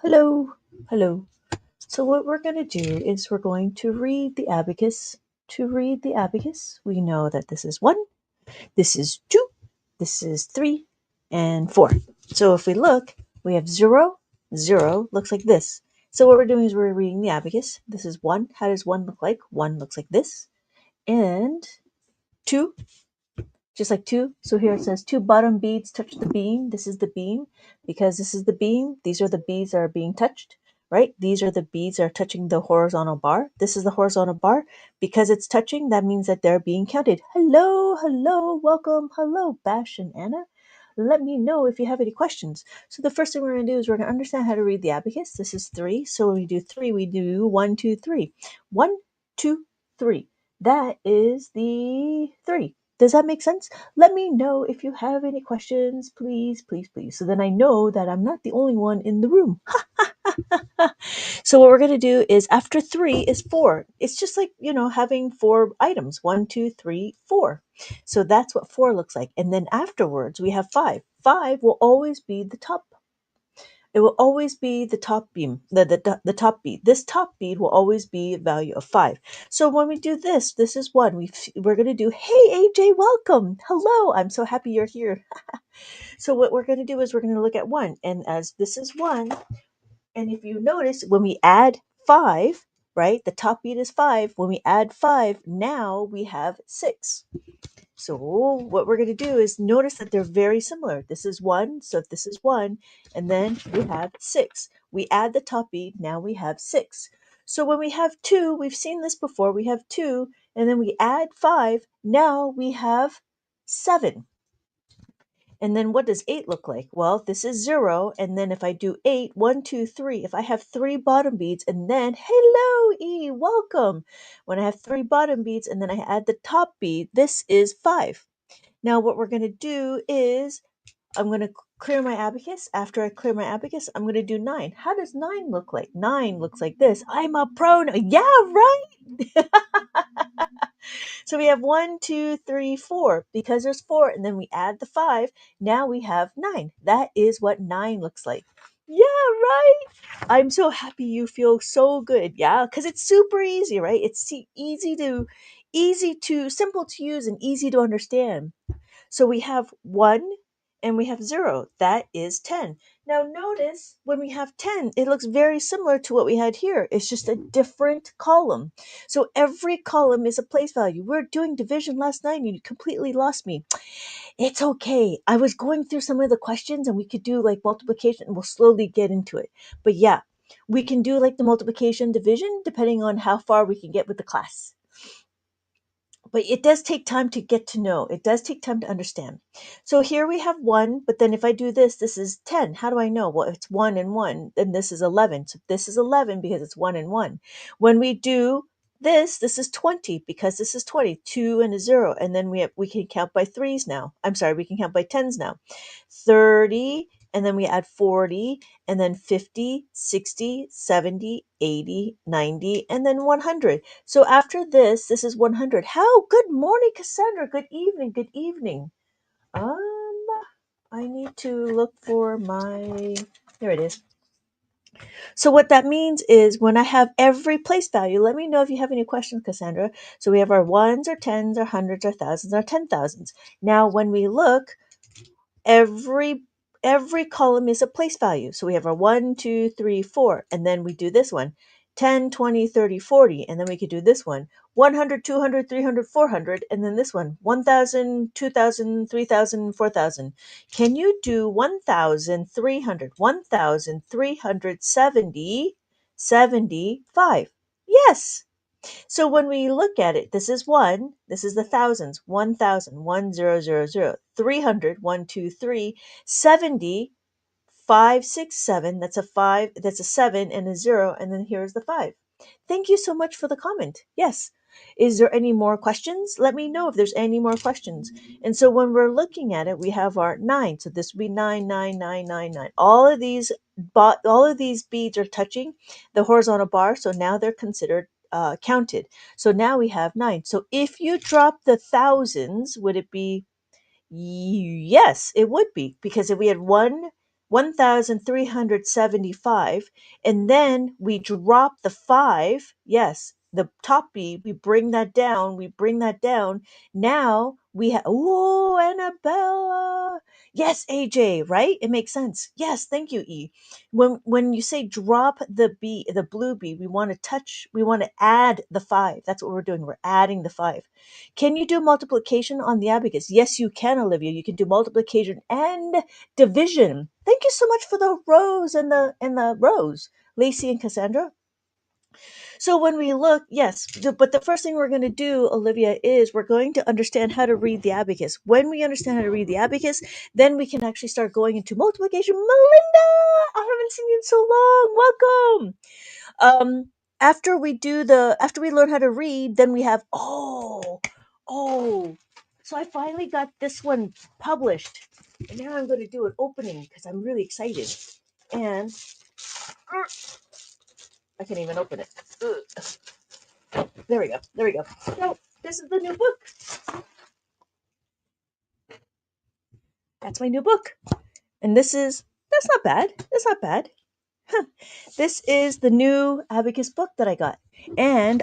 Hello, hello. So what we're going to do is we're going to read the abacus. To read the abacus, we know that this is 1, this is 2, this is 3, and 4. So if we look, we have 0, 0 looks like this. So what we're doing is we're reading the abacus. This is 1. How does 1 look like? 1 looks like this. And 2, just like 2. So here it says 2 bottom beads touch the beam. This is the beam. Because this is the beam, these are the beads that are being touched, right? These are the beads that are touching the horizontal bar. This is the horizontal bar. Because it's touching, that means that they're being counted. Hello, hello, welcome, hello, Bash and Anna. Let me know if you have any questions. So the first thing we're going to do is we're going to understand how to read the abacus. This is 3. So when we do 3, we do 1, 2, 3. 1, 2, 3. That is the 3. Does that make sense? Let me know if you have any questions, please, please, please. So then I know that I'm not the only one in the room. So what we're going to do is after 3 is 4. It's just like, having 4 items. 1, 2, 3, 4. So that's what 4 looks like. And then afterwards we have 5. 5 will always be the top. It will always be the top beam, the top bead. This top bead will always be a value of 5. So when we do this, this is 1. We're going to do, hey, AJ, welcome. Hello. I'm so happy you're here. So what we're going to do is we're going to look at 1. And as this is 1, and if you notice, when we add 5, right, the top bead is 5. When we add 5, now we have 6. So what we're going to do is notice that they're very similar. This is 1, so if this is 1, and then we have 6. We add the top bead, now we have 6. So when we have 2, we've seen this before, we have 2, and then we add 5, now we have 7. And then what does 8 look like? Well, this is 0, and then if I do 8, 1, 2, 3, if I have 3 bottom beads, and then, hello, E, welcome. When I have 3 bottom beads, and then I add the top bead, this is 5. Now what we're going to do is I'm going to clear my abacus. After I clear my abacus, I'm going to do 9. How does 9 look like? 9 looks like this. I'm a pro. Yeah, right. So we have 1, 2, 3, 4. Because there's 4, and then we add the 5. Now we have 9. That is what 9 looks like. Yeah, right. I'm so happy you feel so good. Yeah, because it's super easy, right? It's simple to use and easy to understand. So we have 1 and we have 0. That is 10. Now notice when we have 10, it looks very similar to what we had here. It's just a different column. So every column is a place value. We are doing division last night and you completely lost me. It's okay. I was going through some of the questions and we could do like multiplication and we'll slowly get into it. But yeah, we can do like the multiplication division depending on how far we can get with the class. But it does take time to get to know. It does take time to understand. So here we have 1, but then if I do this, this is 10. How do I know? Well, it's 1 and 1, and this is 11. So this is 11 because it's 1 and 1. When we do this is 20 because this is 20, 2 and a 0. And then we can count by 3s now. I'm sorry, we can count by 10s now. 30, and then we add 40, and then 50, 60, 70, 80, 90, and then 100. So after this is 100. How? Good morning, Cassandra. Good evening. Good evening. I need to look for my, there it is. So what that means is when I have every place value, let me know if you have any questions, Cassandra. So we have our 1s, our 10s, our 100s, our 1000s, our 10,000s. Now when we look, every column is a place value. So we have our 1, 2, 3, 4, and then we do this one. 10, 20, 30, 40, and then we could do this one. 100, 200, 300, 400, and then this one. 1,000, 2,000, 3,000, 4,000. Can you do 1,300, 1,370, 75? Yes. So when we look at it, this is 1, this is the thousands, 1,000, 1,000, 300, 1, 2, 3, 70, 5, 6, 7, that's a 5, that's a 7 and a 0, and then here's the 5. Thank you so much for the comment. Yes. Is there any more questions? Let me know if there's any more questions. And so when we're looking at it, we have our 9. So this would be 9, 9, 9, 9, 9. All of these beads are touching the horizontal bar, so now they're considered counted. So now we have 9. So if you drop the thousands, would it be? Yes, it would be, because if we had 1 1375, and then we drop the 5. Yes, the top B, we bring that down, now we have, oh, Annabella. Yes, AJ, right? It makes sense. Yes, thank you, E. When you say drop the B, the blue B, we want to add the 5. That's what we're doing. We're adding the 5. Can you do multiplication on the abacus? Yes, you can, Olivia. You can do multiplication and division. Thank you so much for the rows and the rows, Lacey and Cassandra. So when we look, yes, but the first thing we're going to do, Olivia, is we're going to understand how to read the abacus. When we understand how to read the abacus, then we can actually start going into multiplication. Melinda, I haven't seen you in so long. Welcome. After we learn how to read, then we have, oh. So I finally got this one published, and now I'm going to do an opening because I'm really excited. And I can't even open it. There we go. So this is the new book. That's my new book. And that's not bad. That's not bad. Huh. This is the new abacus book that I got. And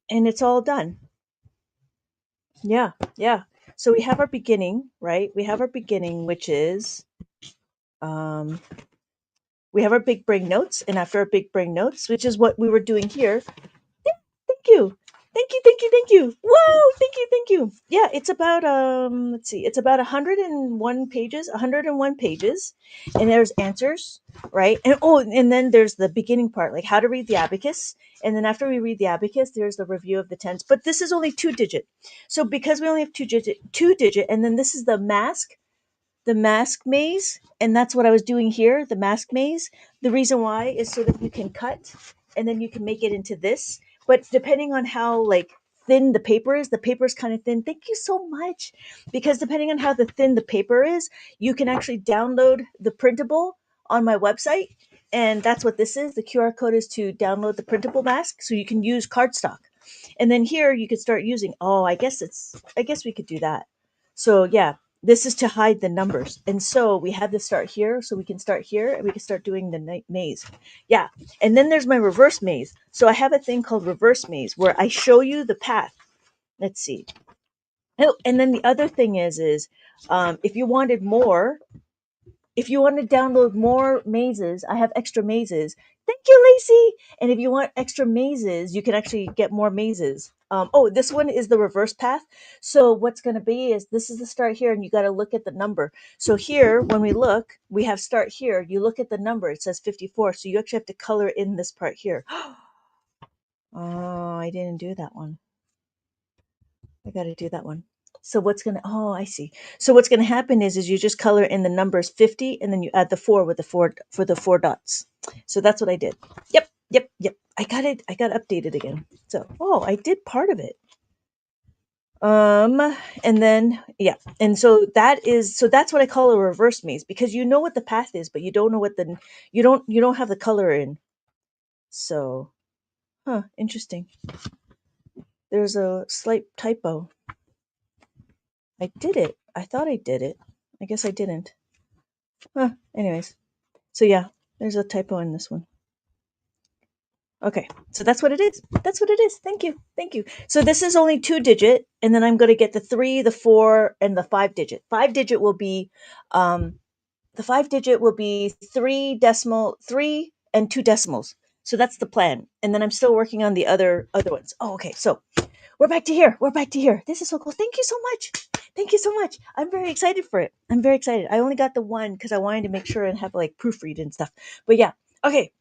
it's all done. Yeah, yeah. So we have our beginning, right? We have our beginning, which is we have our big brain notes, and after our big brain notes, which is what we were doing here. Thank you. Thank you. Whoa, thank you. Yeah, it's about let's see, it's about 101 pages, 101 pages, and there's answers, right? And and then there's the beginning part, like how to read the abacus, and then after we read the abacus, there's the review of the tens. But this is only 2-digit. So because we only have two digit, and then this is the mask maze, and that's what I was doing here, the mask maze. The reason why is so that you can cut and then you can make it into this. But depending on how like thin the paper is kind of thin. Thank you so much. Because depending on how thin the paper is, you can actually download the printable on my website. And that's what this is. The QR code is to download the printable mask so you can use cardstock. And then here you could start using, I guess we could do that. So yeah, this is to hide the numbers. And so we had to start here. So we can start here and we can start doing the maze. Yeah. And then there's my reverse maze. So I have a thing called reverse maze where I show you the path. Let's see. Oh, and then the other thing is if you wanted more, if you want to download more mazes, I have extra mazes. Thank you, Lacey. And if you want extra mazes, you can actually get more mazes. This one is the reverse path. So what's going to be is this is the start here, and you got to look at the number. So here, when we look, we have start here. You look at the number. It says 54. So you actually have to color in this part here. Oh, I didn't do that one. I got to do that one. So I see. So what's going to happen is you just color in the numbers 50 and then you add the 4 with the 4 for the 4 dots. So that's what I did. Yep. I got it. I got updated again. So, I did part of it. And then, yeah. And so that's what I call a reverse maze, because you know what the path is, but you don't know what you don't have the color in. So, interesting. There's a slight typo. I did it. I thought I did it. I guess I didn't. Anyways. So yeah, there's a typo in this one. Okay, so that's what it is. That's what it is. Thank you. So this is only 2-digit, and then I'm going to get the 3, the 4, and the 5-digit. 5-digit will be, the 5-digit will be 3 and 2 decimals. So that's the plan. And then I'm still working on the other ones. Oh, okay. So we're back to here. This is so cool. Thank you so much. I'm very excited for it. I only got the one because I wanted to make sure and have like proofread and stuff. But yeah, okay.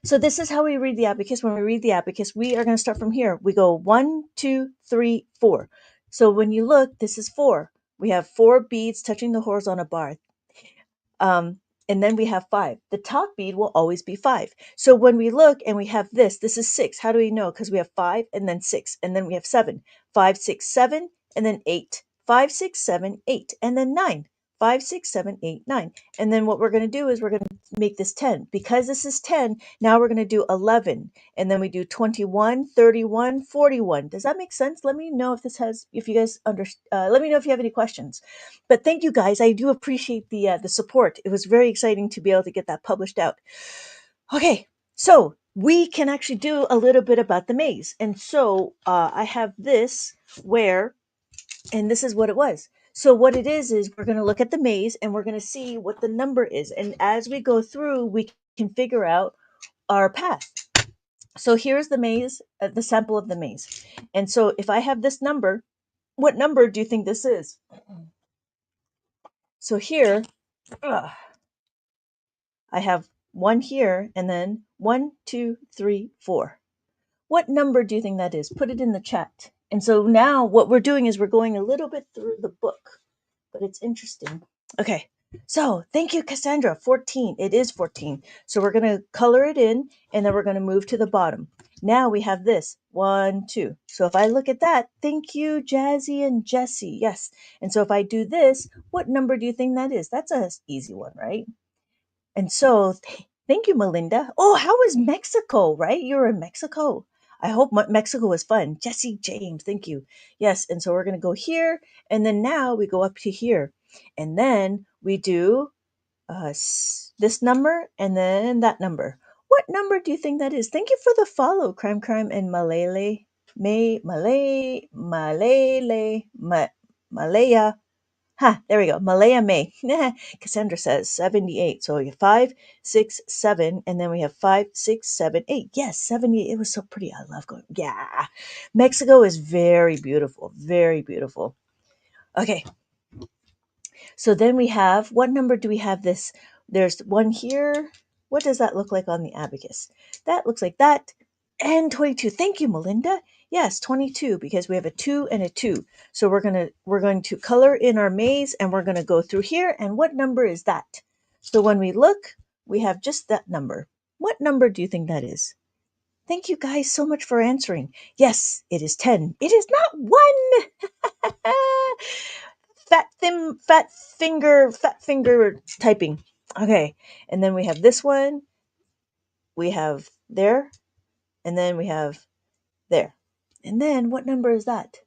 So this is how we read the abacus. When we read the abacus, we are going to start from here. We go 1, 2, 3, 4. So when you look, this is 4. We have 4 beads touching the horizontal bar. And then we have 5. The top bead will always be 5. So when we look and we have this is 6. How do we know? Because we have 5 and then 6, and then we have 7. 5, 6, 7, and then 8. 5, 6, 7, 8, and then 9. 5, 6, 7, 8, 9. And then what we're going to do is we're going to make this 10. Because this is 10, now we're going to do 11. And then we do 21, 31, 41. Does that make sense? Let me know if this has, if you guys let me know if you have any questions. But thank you guys. I do appreciate the support. It was very exciting to be able to get that published out. Okay, so we can actually do a little bit about the maze. And so I have this where, and this is what it was. So what it is we're going to look at the maze and we're going to see what the number is. And as we go through, we can figure out our path. So here's the maze, the sample of the maze. And so if I have this number, what number do you think this is? So here, I have 1 here and then 1, 2, 3, 4. What number do you think that is? Put it in the chat. And so now what we're doing is we're going a little bit through the book, but it's interesting. Okay, so thank you, Cassandra. 14. It is 14. So we're going to color it in, and then we're going to move to the bottom. Now we have this 1, 2. So if I look at that, thank you, Jazzy and Jessie. Yes. And so if I do this, what number do you think that is? That's an easy one, right? And so thank you, Melinda. Oh, how was Mexico, right? You were in Mexico. I hope Mexico was fun. Jesse James, thank you. Yes, and so we're going to go here, and then now we go up to here. And then we do this number and then that number. What number do you think that is? Thank you for the follow, Crime and Malele. Malaya. There we go. Malaya May. Cassandra says 78. So we have 5, 6, 7, and then we have 5, 6, 7, 8. Yes, 78. It was so pretty. I love going. Yeah. Mexico is very beautiful. Very beautiful. Okay. So then we have, what number do we have this? There's one here. What does that look like on the abacus? That looks like that. And 22. Thank you, Melinda. Yes, 22, because we have a 2 and a 2. So we're going to color in our maze, and we're going to go through here. And what number is that? So when we look, we have just that number. What number do you think that is? Thank you guys so much for answering. Yes, it is 10. It is not 1. Fat finger typing. Okay, and then we have this one. We have there, and then we have there. And then what number is that?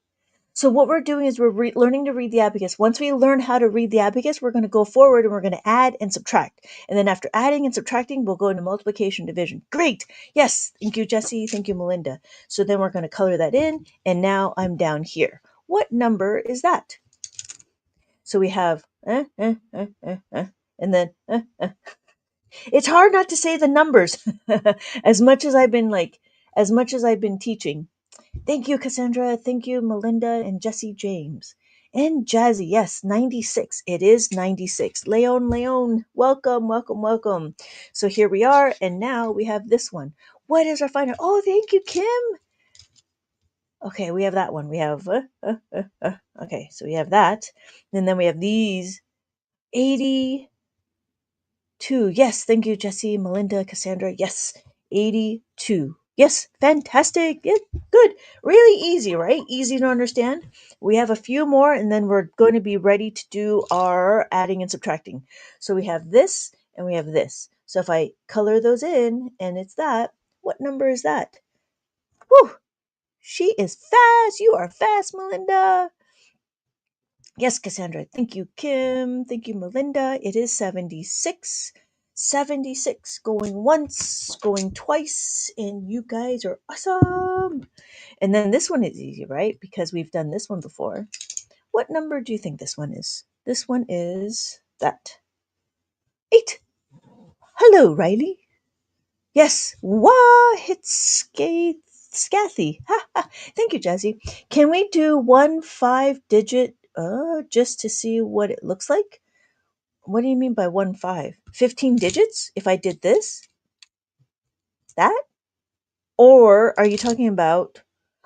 So what we're doing is we're learning to read the abacus. Once we learn how to read the abacus, we're going to go forward and we're going to add and subtract. And then after adding and subtracting, we'll go into multiplication, division. Great. Yes. Thank you, Jesse. Thank you, Melinda. So then we're going to color that in. And now I'm down here. What number is that? So we have, and then, it's hard not to say the numbers as much as I've been teaching. Thank you, Cassandra. Thank you, Melinda and Jesse James. And Jazzy, yes, 96. It is 96. Leon, welcome, welcome, welcome. So here we are, and now we have this one. What is our final? Oh, thank you, Kim. Okay, we have that one. We have, okay, so we have that. And then we have these 82. Yes, thank you, Jesse, Melinda, Cassandra. Yes, 82. Yes, fantastic. Yeah, good. Really easy, right? Easy to understand. We have a few more, and then we're going to be ready to do our adding and subtracting. So we have this, and we have this. So if I color those in, and it's that, what number is that? Whew! She is fast. You are fast, Melinda. Yes, Cassandra. Thank you, Kim. Thank you, Melinda. It is 76. 76. Going once, going twice, and you guys are awesome. And then this one is easy, right? Because we've done this one before. What number do you think this one is? This one is that. 8. Hello, Riley. Yes. Wah, it's Scathy. Ha ha. Thank you, Jazzy. Can we do 1 5-digit just to see what it looks like? What do you mean by 1 5? 15 digits? If I did this? That? Or are you talking about,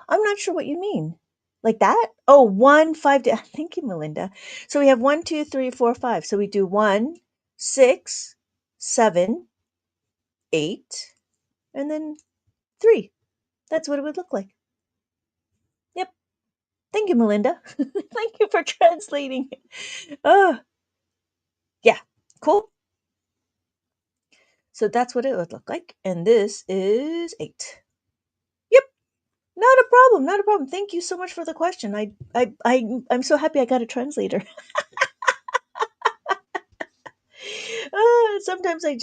I'm not sure what you mean. Like that? Oh, 1 5. Thank you, Melinda. So we have 1 2 3 4 5. So we do 1 6 7 8 and then 3. That's what it would look like. Yep. Thank you, Melinda. Thank you for translating. Oh, Yeah, cool. So that's what it would look like. And this is 8. Yep, not a problem, not a problem. Thank you so much for the question. I'm so happy I got a translator. Sometimes I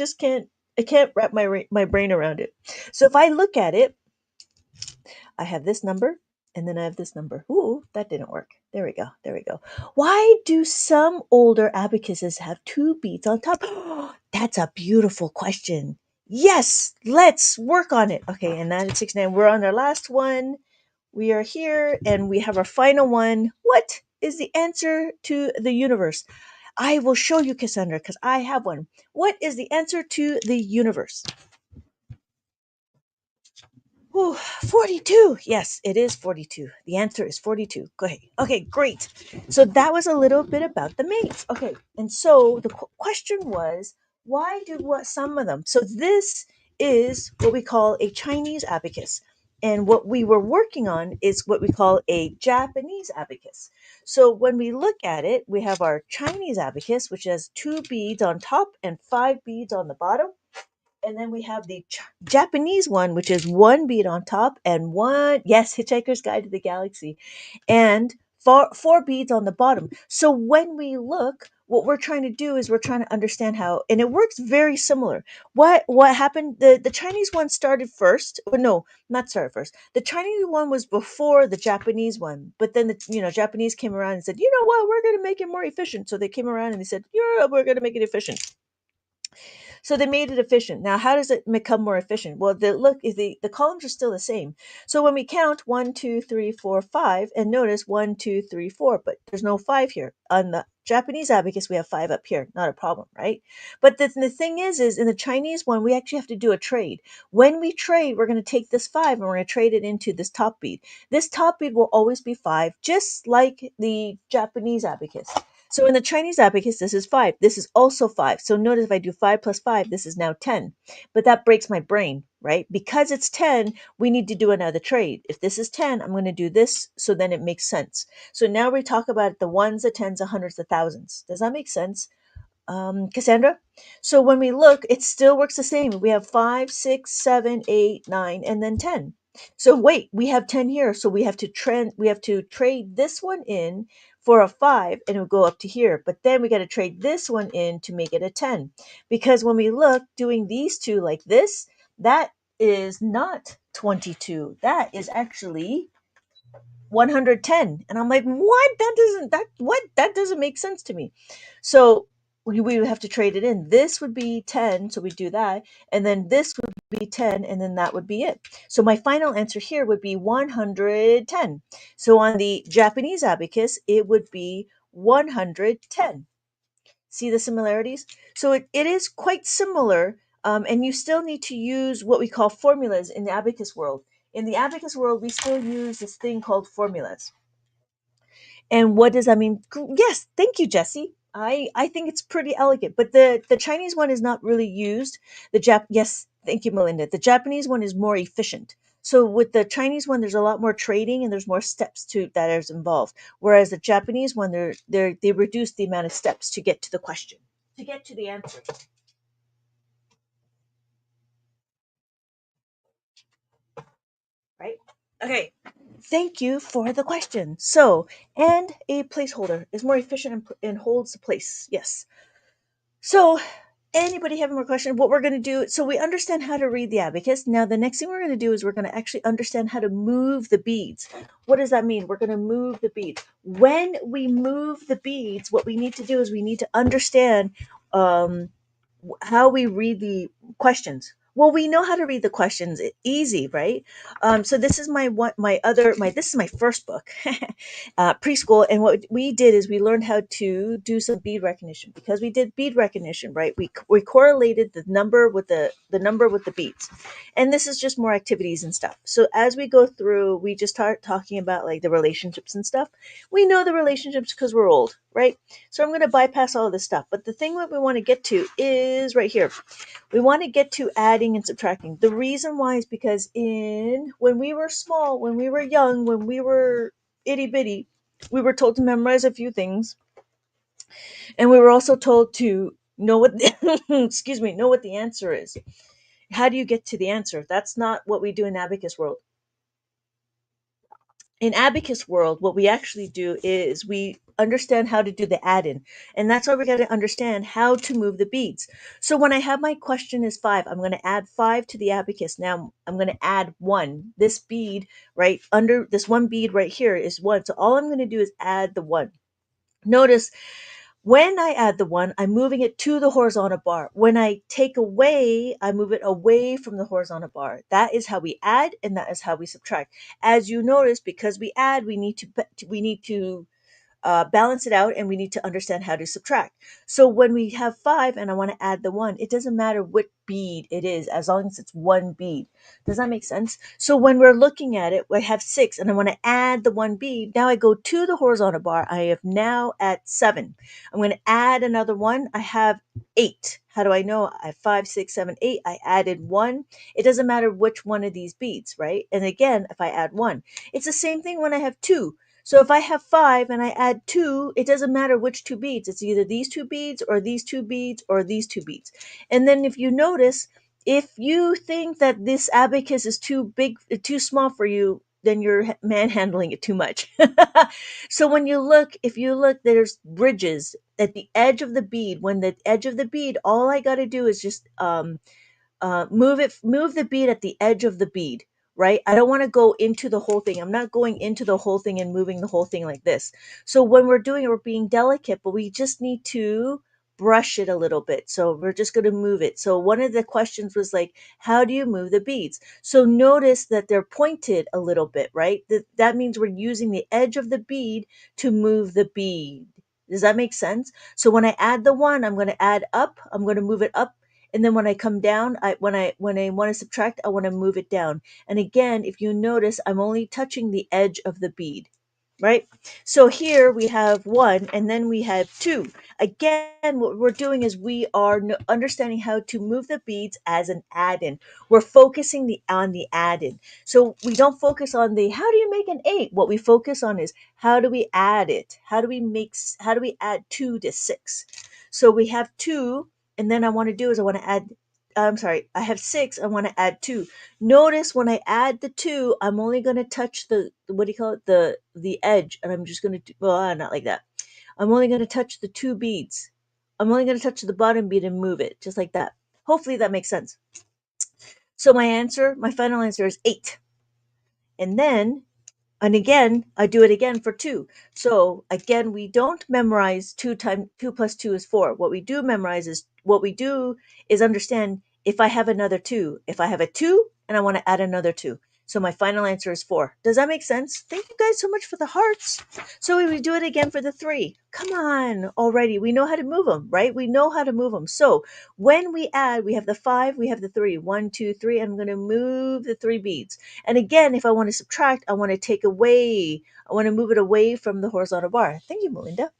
can't wrap my brain around it. So if I look at it, I have this number and then I have this number. Ooh, that didn't work. There we go. There we go. Why do some older abacuses have two beads on top? That's a beautiful question. Yes, let's work on it. Okay, and that is 69. We're on our last one. We are here and we have our final one. What is the answer to the universe? I will show you, Cassandra, because I have one. What is the answer to the universe? Whew, 42. Yes, it is 42. The answer is 42. Go ahead. Okay, great. So that was a little bit about the mates. Okay, and so the question was, why do what some of them? So this is what we call a Chinese abacus. And what we were working on is what we call a Japanese abacus. So when we look at it, we have our Chinese abacus, which has 2 beads on top and 5 beads on the bottom. And then we have the Japanese one, which is 1 bead on top and one, yes, Hitchhiker's Guide to the Galaxy, and four beads on the bottom. So when we look, what we're trying to do is we're trying to understand how, and it works very similar. What happened? The Chinese one started first. Or no, not started first. The Chinese one was before the Japanese one, but then the Japanese came around and said, you know what, we're going to make it more efficient. So they came around and they said, yeah, we're going to make it efficient. So they made it efficient. Now, how does it become more efficient? Well, the columns are still the same. So when we count 1, 2, 3, 4, 5, and notice 1, 2, 3, 4, but there's no 5 here. On the Japanese abacus, we have 5 up here. Not a problem, right? But the thing is in the Chinese one, we actually have to do a trade. When we trade, we're going to take this 5 and we're going to trade it into this top bead. This top bead will always be 5, just like the Japanese abacus. So in the Chinese abacus, this is 5. This is also 5. So notice if I do 5 plus 5, this is now 10. But that breaks my brain, right? Because it's 10, we need to do another trade. If this is 10, I'm going to do this, so then it makes sense. So now we talk about the ones, the tens, the hundreds, the thousands. Does that make sense? Cassandra? So when we look, it still works the same. We have 5, 6, 7, 8, 9, and then 10. So wait, we have 10 here. So we have to trade this one in for a 5 and it'll go up to here. But then we got to trade this one in to make it a 10. Because when we look, doing these two like this, that is not 22. That is actually 110. And I'm like, what? That doesn't make sense to me. So we would have to trade it in. This would be 10, so we do that, and then this would be 10, and then that would be it. So my final answer here would be 110. So on the Japanese abacus, it would be 110. See the similarities? So it is quite similar, and you still need to use what we call formulas in the abacus world. In the abacus world, we still use this thing called formulas. And what does that mean? Yes, thank you, Jesse. I think it's pretty elegant, but the Chinese one is not really used. Yes, thank you, Melinda. The Japanese one is more efficient. So with the Chinese one, there's a lot more trading and there's more steps to that is involved. Whereas the Japanese one, they reduce the amount of steps to get to the question, to get to the answer, right? Okay. Thank you for the question. So, and a placeholder is more efficient and holds the place. Yes. So, anybody have more questions? What we're going to do, so we understand how to read the abacus. Now, the next thing we're going to do is we're going to actually understand how to move the beads. What does that mean? We're going to move the beads. When we move the beads, what we need to do is we need to understand um, how we read the questions. Well, we know how to read the questions easy, right? So this is my this is my first book, preschool, and what we did is we learned how to do some bead recognition. Because we did bead recognition, right? We correlated the number with the number with the beads, and this is just more activities and stuff. So as we go through, we just start talking about like the relationships and stuff. We know the relationships because we're old, right? So I'm going to bypass all this stuff. But the thing that we want to get to is right here. We want to get to adding and subtracting. The reason why is because when we were small, when we were young, when we were itty bitty, we were told to memorize a few things. And we were also told to know what the, excuse me, know what the answer is. How do you get to the answer? That's not what we do in abacus world. In abacus world, what we actually do is we understand how to do the add-in, and that's why we got to understand how to move the beads. So when I have my question is 5, I'm going to add 5 to the abacus. Now I'm going to add 1. This bead right under this one bead right here is 1. So all I'm going to do is add the 1. Notice when I add the 1, I'm moving it to the horizontal bar. When I take away, I move it away from the horizontal bar. That is how we add, and that is how we subtract. As you notice, because we add, we need to balance it out, and we need to understand how to subtract. So when we have 5 and I want to add the 1, it doesn't matter what bead it is as long as it's one bead. Does that make sense? So when we're looking at it, we have 6 and I want to add the one bead. Now I go to the horizontal bar. I have now at 7. I'm going to add another 1. I have 8. How do I know? I have 5, 6, 7, 8. I added 1. It doesn't matter which one of these beads, right? And again, if I add 1, it's the same thing when I have 2. So if I have 5 and I add 2, it doesn't matter which 2 beads. It's either these 2 beads or these 2 beads or these 2 beads. And then if you notice, if you think that this abacus is too big, too small for you, then you're manhandling it too much. So when you look, if you look, there's bridges at the edge of the bead. When the edge of the bead, all I got to do is just move the bead at the edge of the bead, right? I don't want to go into the whole thing. I'm not going into the whole thing and moving the whole thing like this. So when we're doing it, we're being delicate, but we just need to brush it a little bit. So we're just going to move it. So one of the questions was like, how do you move the beads? So notice that they're pointed a little bit, right? That means we're using the edge of the bead to move the bead. Does that make sense? So when I add the 1, I'm going to add up. I'm going to move it up, and then when I come down, when I want to subtract, I want to move it down. And again, if you notice, I'm only touching the edge of the bead, right? So here we have 1 and then we have 2. Again, what we're doing is we are understanding how to move the beads as an add-in. We're focusing on the add-in. So we don't focus on the how do you make an 8? What we focus on is how do we add it? How do we add 2 to 6? So we have 2, and then I want to do is I want to add, I'm sorry, I have 6, I want to add 2. Notice when I add the 2, I'm only going to touch the, what do you call it, the edge, and I'm just going to do, well, not like that. I'm only going to touch the 2 beads. I'm only going to touch the bottom bead and move it, just like that. Hopefully that makes sense. So my final answer is 8. And then and again, I do it again for 2. So again, we don't memorize 2 plus 2 is 4. What we do is understand if I have another 2. If I have a 2 and I want to add another 2. So my final answer is 4. Does that make sense? Thank you guys so much for the hearts. So we do it again for the 3. Come on already. We know how to move them, right? We know how to move them. So when we add, we have the 5, we have the 3. 1, 2, 3. I'm going to move the 3 beads. And again, if I want to subtract, I want to take away. I want to move it away from the horizontal bar. Thank you, Melinda.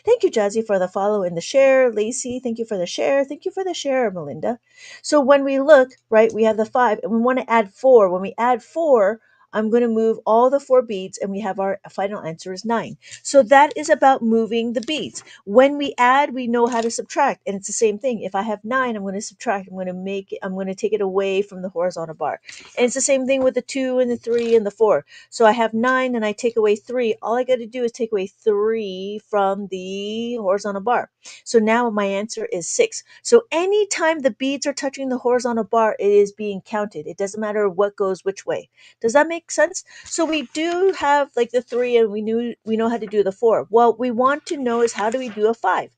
Thank you, Jazzy, for the follow and the share. Lacey, thank you for the share. Thank you for the share, Melinda. So when we look, right, we have the 5, and we want to add 4. When we add 4, I'm going to move all the 4 beads, and we have our final answer is 9. So that is about moving the beads. When we add, we know how to subtract, and it's the same thing. If I have 9, I'm going to subtract. I'm going to take it away from the horizontal bar. And it's the same thing with the 2 and the 3 and the 4. So I have 9 and I take away 3. All I got to do is take away 3 from the horizontal bar. So now my answer is 6. So anytime the beads are touching the horizontal bar, it is being counted. It doesn't matter what goes which way. Does that make sense? So we do have like the 3, and we know how to do the 4. Well, we want to know is how do we do a 5?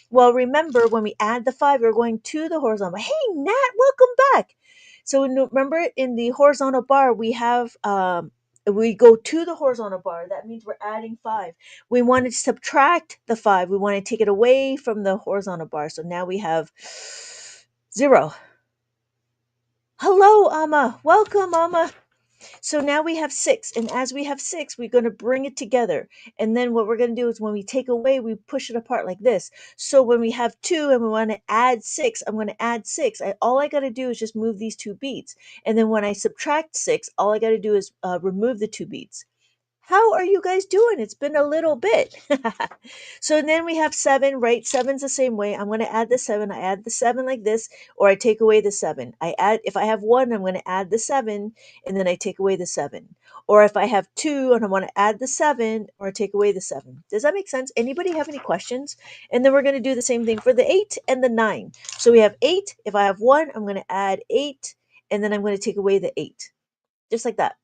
Well, remember when we add the 5, we're going to the horizontal. Hey, Nat, welcome back. So remember in the horizontal bar, we go to the horizontal bar. That means we're adding 5. We want to subtract the 5. We want to take it away from the horizontal bar. So now we have 0. Hello, Amma. Welcome, Amma. So now we have 6. And as we have 6, we're going to bring it together. And then what we're going to do is when we take away, we push it apart like this. So when we have 2 and we want to add 6, I'm going to add 6. All I got to do is just move these 2 beads. And then when I subtract 6, all I got to do is remove the 2 beads. How are you guys doing? It's been a little bit. So then we have 7, right? Seven's the same way. I'm going to add the 7. I add the 7 like this, or I take away the 7. I add, if I have 1, I'm going to add the 7, and then I take away the 7. Or if I have 2 and I want to add the 7, or I take away the 7. Does that make sense? Anybody have any questions? And then we're going to do the same thing for the 8 and the 9. So we have 8. If I have 1, I'm going to add 8, and then I'm going to take away the 8. Just like that.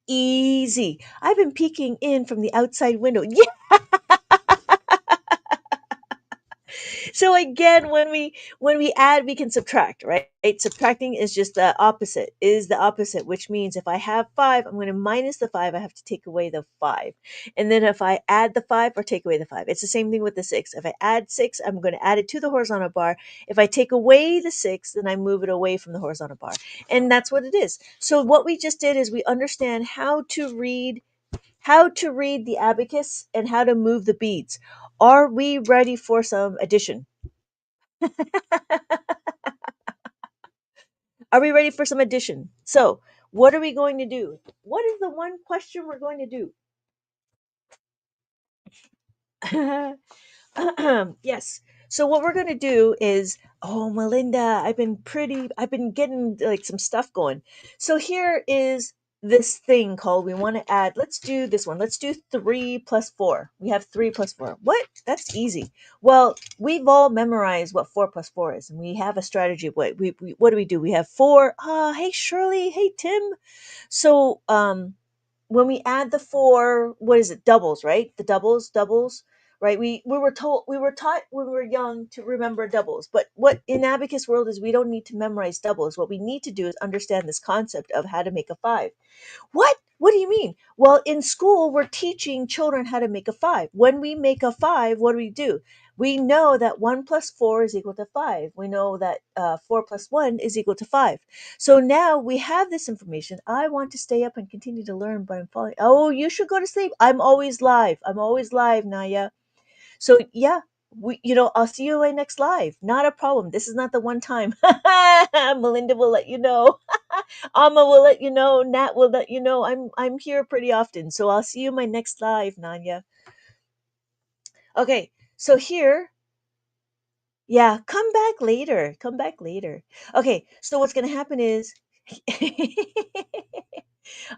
Easy. I've been peeking in from the outside window. Yeah. So again, when we add, we can subtract, right? Subtracting is just the opposite, which means if I have 5, I'm going to minus the 5. I have to take away the 5. And then if I add the 5 or take away the 5, it's the same thing with the 6. If I add 6, I'm going to add it to the horizontal bar. If I take away the 6, then I move it away from the horizontal bar. And that's what it is. So what we just did is we understand how to read the abacus and how to move the beads. Are we ready for some addition? Are we ready for some addition? So, what are we going to do? What is the one question we're going to do? Yes. So what we're going to do is, oh, Melinda, I've been getting like some stuff going. So here is this thing called, we want to add, let's do this one. Let's do 3 plus 4. We have 3 plus 4. What? That's easy. Well, we've all memorized what 4 plus 4 is, and we have a strategy of what do we do? We have 4. Hey, Shirley. Hey, Tim. So, when we add the 4, what is it? Doubles, right? The doubles, right? We were taught when we were young to remember doubles. But what in abacus world is, we don't need to memorize doubles. What we need to do is understand this concept of how to make a 5. What? What do you mean? Well, in school, we're teaching children how to make a 5. When we make a 5, what do? We know that 1 plus 4 is equal to 5. We know that 4 plus 1 is equal to 5. So now we have this information. I want to stay up and continue to learn, but I'm falling. Oh, you should go to sleep. I'm always live. I'm always live, Naya. So yeah, I'll see you in my next live. Not a problem. This is not the one time. Melinda will let you know. Alma will let you know. Nat will let you know. I'm here pretty often. So I'll see you in my next live, Nanya. Okay, so here, yeah, come back later. Come back later. Okay, so what's gonna happen is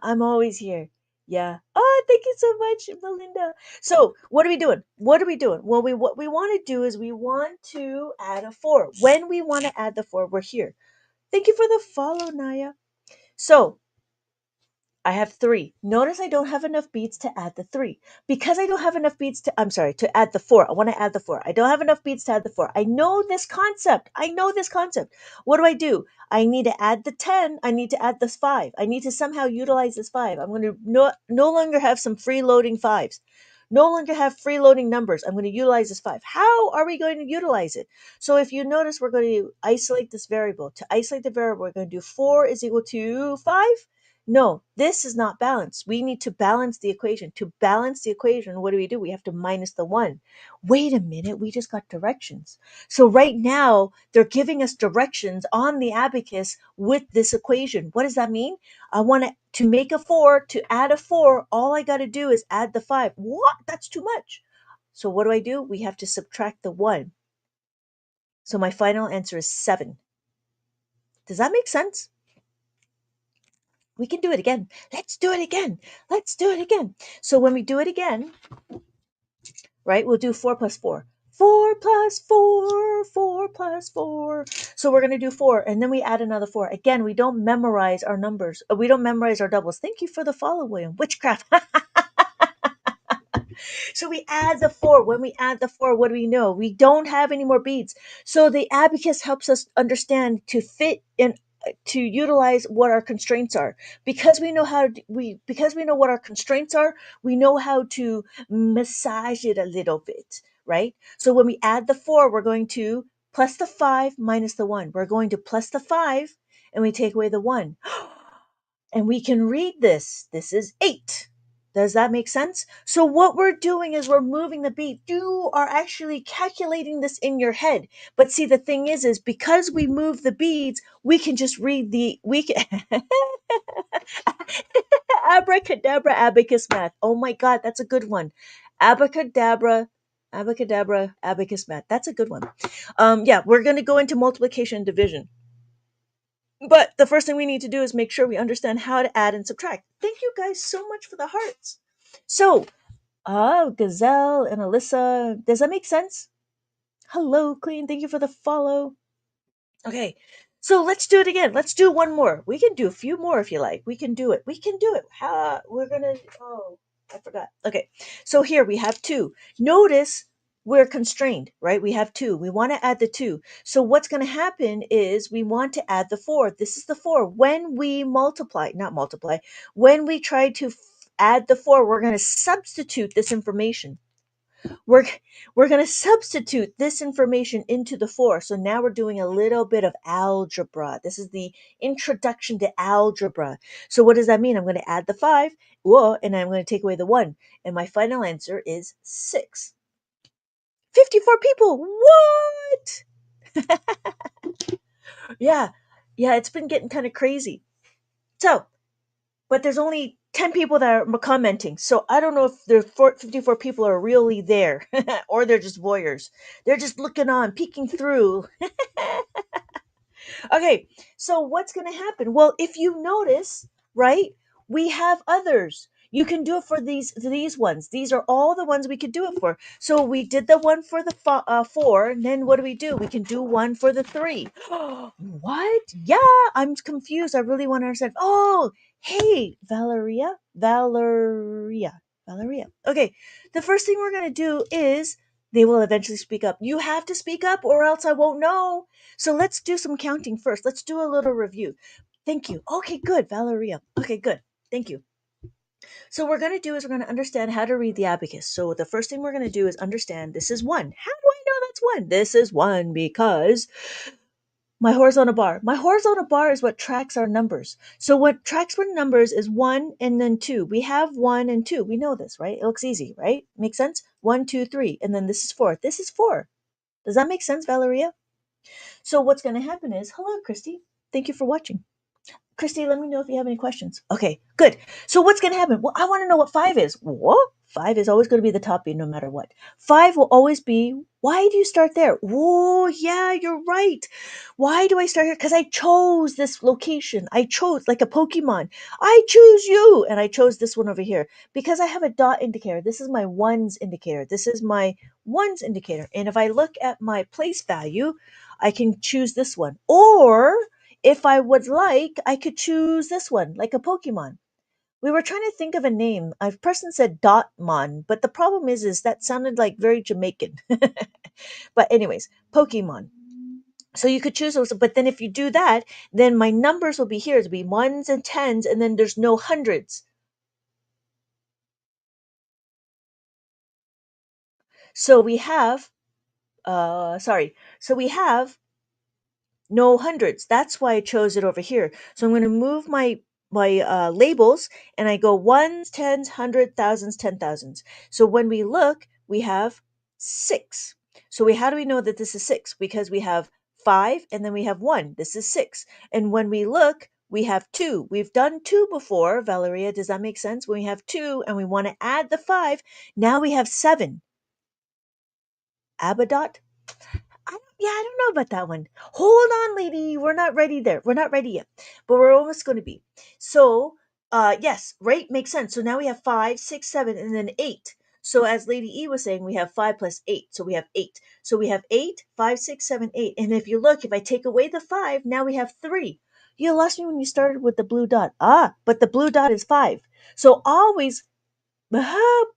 I'm always here. Yeah. Oh, thank you so much, Melinda. So, what are we doing? What are we doing? Well, what we want to do is we want to add a 4. When we want to add the 4, we're here. Thank you for the follow, Naya. So, I have 3. Notice I don't have enough beads to add the 3. Because I don't have enough beads to add the 4. I want to add the 4. I don't have enough beads to add the 4. I know this concept. What do? I need to add the 10. I need to add this 5. I need to somehow utilize this 5. I'm going to no longer have some freeloading 5s. No longer have freeloading numbers. I'm going to utilize this 5. How are we going to utilize it? So if you notice, we're going to isolate this variable. To isolate the variable, we're going to do 4 is equal to 5. No, this is not balanced. We need to balance the equation. To balance the equation, what do? We have to minus the 1. Wait a minute, we just got directions. So right now, they're giving us directions on the abacus with this equation. What does that mean? I want to make a 4, to add a 4, all I got to do is add the 5. What? That's too much. So what do? We have to subtract the 1. So my final answer is 7. Does that make sense? We can do it again. Let's do it again. Let's do it again. So when we do it again, right, we'll do 4 plus 4. 4 plus 4, 4 plus 4. So we're going to do 4, and then we add another 4. Again, we don't memorize our numbers. We don't memorize our doubles. Thank you for the follow, William. Witchcraft. So we add the 4. When we add the 4, what do we know? We don't have any more beads. So the abacus helps us understand to fit in, to utilize what our constraints are. Because we know because we know what our constraints are, we know how to massage it a little bit, right? So when we add the 4, we're going to plus the 5 minus the 1. We're going to plus the 5 and we take away the 1. And we can read this. This is 8. Does that make sense? So what we're doing is we're moving the bead. You are actually calculating this in your head. But see, the thing is because we move the beads, we can just read we can abracadabra abacus math. Oh my God, that's a good one. Abracadabra, abracadabra abacus math. That's a good one. Yeah, we're going to go into multiplication and division. But the first thing we need to do is make sure we understand how to add and subtract. Thank you guys so much for the hearts. So, Gazelle and Alyssa, does that make sense? Hello, Queen. Thank you for the follow. Okay, so let's do it again. Let's do one more. We can do a few more if you like. We can do it. We can do it. We're gonna. Oh, I forgot. Okay, so here we have two. Notice we're constrained, right? We have two. We want to add the two. So what's going to happen is we want to add the four. This is the four. When we multiply, not multiply, when we try to add the four, we're going to substitute this information. we're we're going to substitute this information into the four. So now we're doing a little bit of algebra. This is the introduction to algebra. So what does that mean? I'm going to add the five, whoa, and I'm going to take away the one, and my final answer is 6. 54 people. What? Yeah, yeah, it's been getting kind of crazy. So but there's only 10 people that are commenting. So I don't know if the 54 people are really there or they're just voyeurs. They're just looking on, peeking through. Okay, so what's going to happen? Well, if you notice, right, we have others. You can do it for these ones. These are all the ones we could do it for. So we did the one for the 4, and then what do? We can do one for the 3. What? Yeah, I'm confused. I really want to understand. Oh, hey, Valeria. Okay, the first thing we're going to do is they will eventually speak up. You have to speak up or else I won't know. So let's do some counting first. Let's do a little review. Thank you. Okay, good, Valeria. Okay, good. Thank you. So what we're going to do is we're going to understand how to read the abacus. So the first thing we're going to do is understand this is 1. How do I know that's 1? This is 1 because my horizontal bar. My horizontal bar is what tracks our numbers. So what tracks our numbers is 1 and then 2. We have 1 and 2. We know this, right? It looks easy, right? Makes sense? 1, 2, 3. And then this is 4. This is 4. Does that make sense, Valeria? So what's going to happen is, hello, Christy. Thank you for watching. Christy, let me know if you have any questions. Okay, good. So what's going to happen? Well, I want to know what 5 is. What? 5 is always going to be the top beat no matter what. 5 will always be, why do you start there? Oh, yeah, you're right. Why do I start here? Because I chose this location. I chose, like a Pokemon. I choose you. And I chose this one over here because I have a dot indicator. This is my ones indicator. This is my ones indicator. And if I look at my place value, I can choose this one. Or if I would like, I could choose this one, like a Pokemon. We were trying to think of a name. A person said Dotmon, but the problem is that sounded like very Jamaican. But anyways, Pokemon. So you could choose those, but then if you do that, then my numbers will be here. It'll be ones and tens, and then there's no hundreds. So we have, so we have no hundreds. That's why I chose it over here. So I'm going to move my labels, and I go ones, tens, hundred, thousands, 10,000s. So when we look, we have 6. So how do we know that this is 6? Because we have 5 and then we have 1. This is 6. And when we look, we have 2. We've done 2 before, Valeria. Does that make sense? When we have 2 and we want to add the 5, now we have 7. Abadot? I don't know about that one. Hold on, lady. We're not ready there. We're not ready yet, but we're almost going to be. So, yes, right, makes sense. So now we have 5, 6, 7, and then 8. So as Lady E was saying, we have 5 plus 8. So we have 8. So we have 8, 5, 6, 7, 8. And if you look, if I take away the 5, now we have 3. You lost me when you started with the blue dot. But the blue dot is 5. So always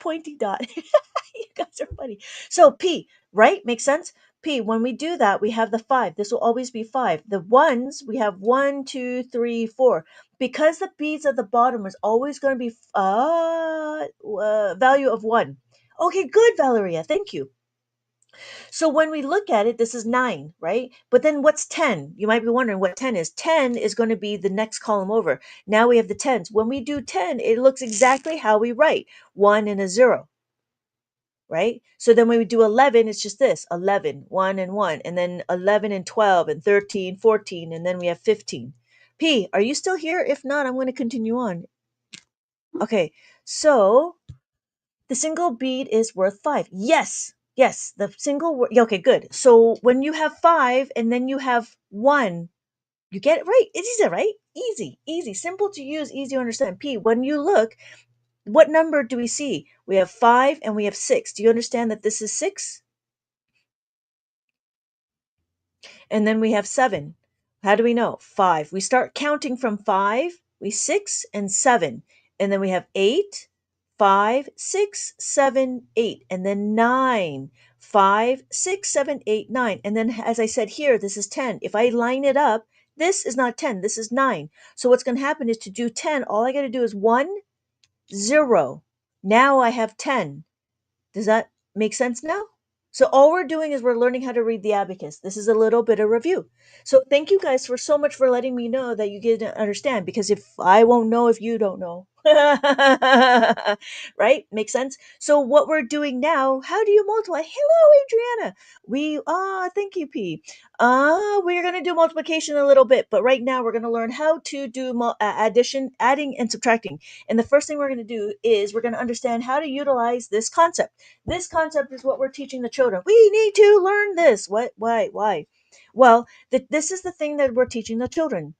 pointy dot. You guys are funny. So P, right? Makes sense? P, when we do that, we have the 5. This will always be 5. The ones, we have 1, 2, 3, 4. Because the beads at the bottom is always going to be value of 1. Okay, good, Valeria. Thank you. So when we look at it, this is 9, right? But then what's 10? You might be wondering what 10 is. 10 is going to be the next column over. Now we have the tens. When we do 10, it looks exactly how we write 1 and a 0, right? So then when we do 11, it's just this 11, 1 and 1, and then 11 and 12, and 13, 14, and then we have 15. P, are you still here? If not, I'm going to continue on. Okay, so the single bead is worth 5. Yes, yes, the single word. Okay, good. So when you have 5 and then you have 1, you get it right. It's easy, right? Easy, easy, simple to use, easy to understand. P, when you look, what number do we see? We have 5 and we have 6. Do you understand that this is 6? And then we have 7. How do we know? 5. We start counting from 5, we 6 and 7. And then we have 8, 5, 6, 7, 8. And then 9, 5, 6, 7, 8, 9. And then, as I said here, this is 10. If I line it up, this is not 10, this is 9. So what's going to happen is to do 10, all I got to do is 1, 0. Now I have 10. Does that make sense now? So all we're doing is we're learning how to read the abacus. This is a little bit of review. So thank you guys for so much for letting me know that you get to understand, because if I won't know if you don't know. Right? Makes sense? So what we're doing now, how do you multiply? Hello, Adriana. Thank you, P. We're going to do multiplication in a little bit, but right now we're going to learn how to do addition, adding and subtracting. And the first thing we're going to do is we're going to understand how to utilize this concept. This concept is what we're teaching the children. We need to learn this. What? Why? Well, this is the thing that we're teaching the children.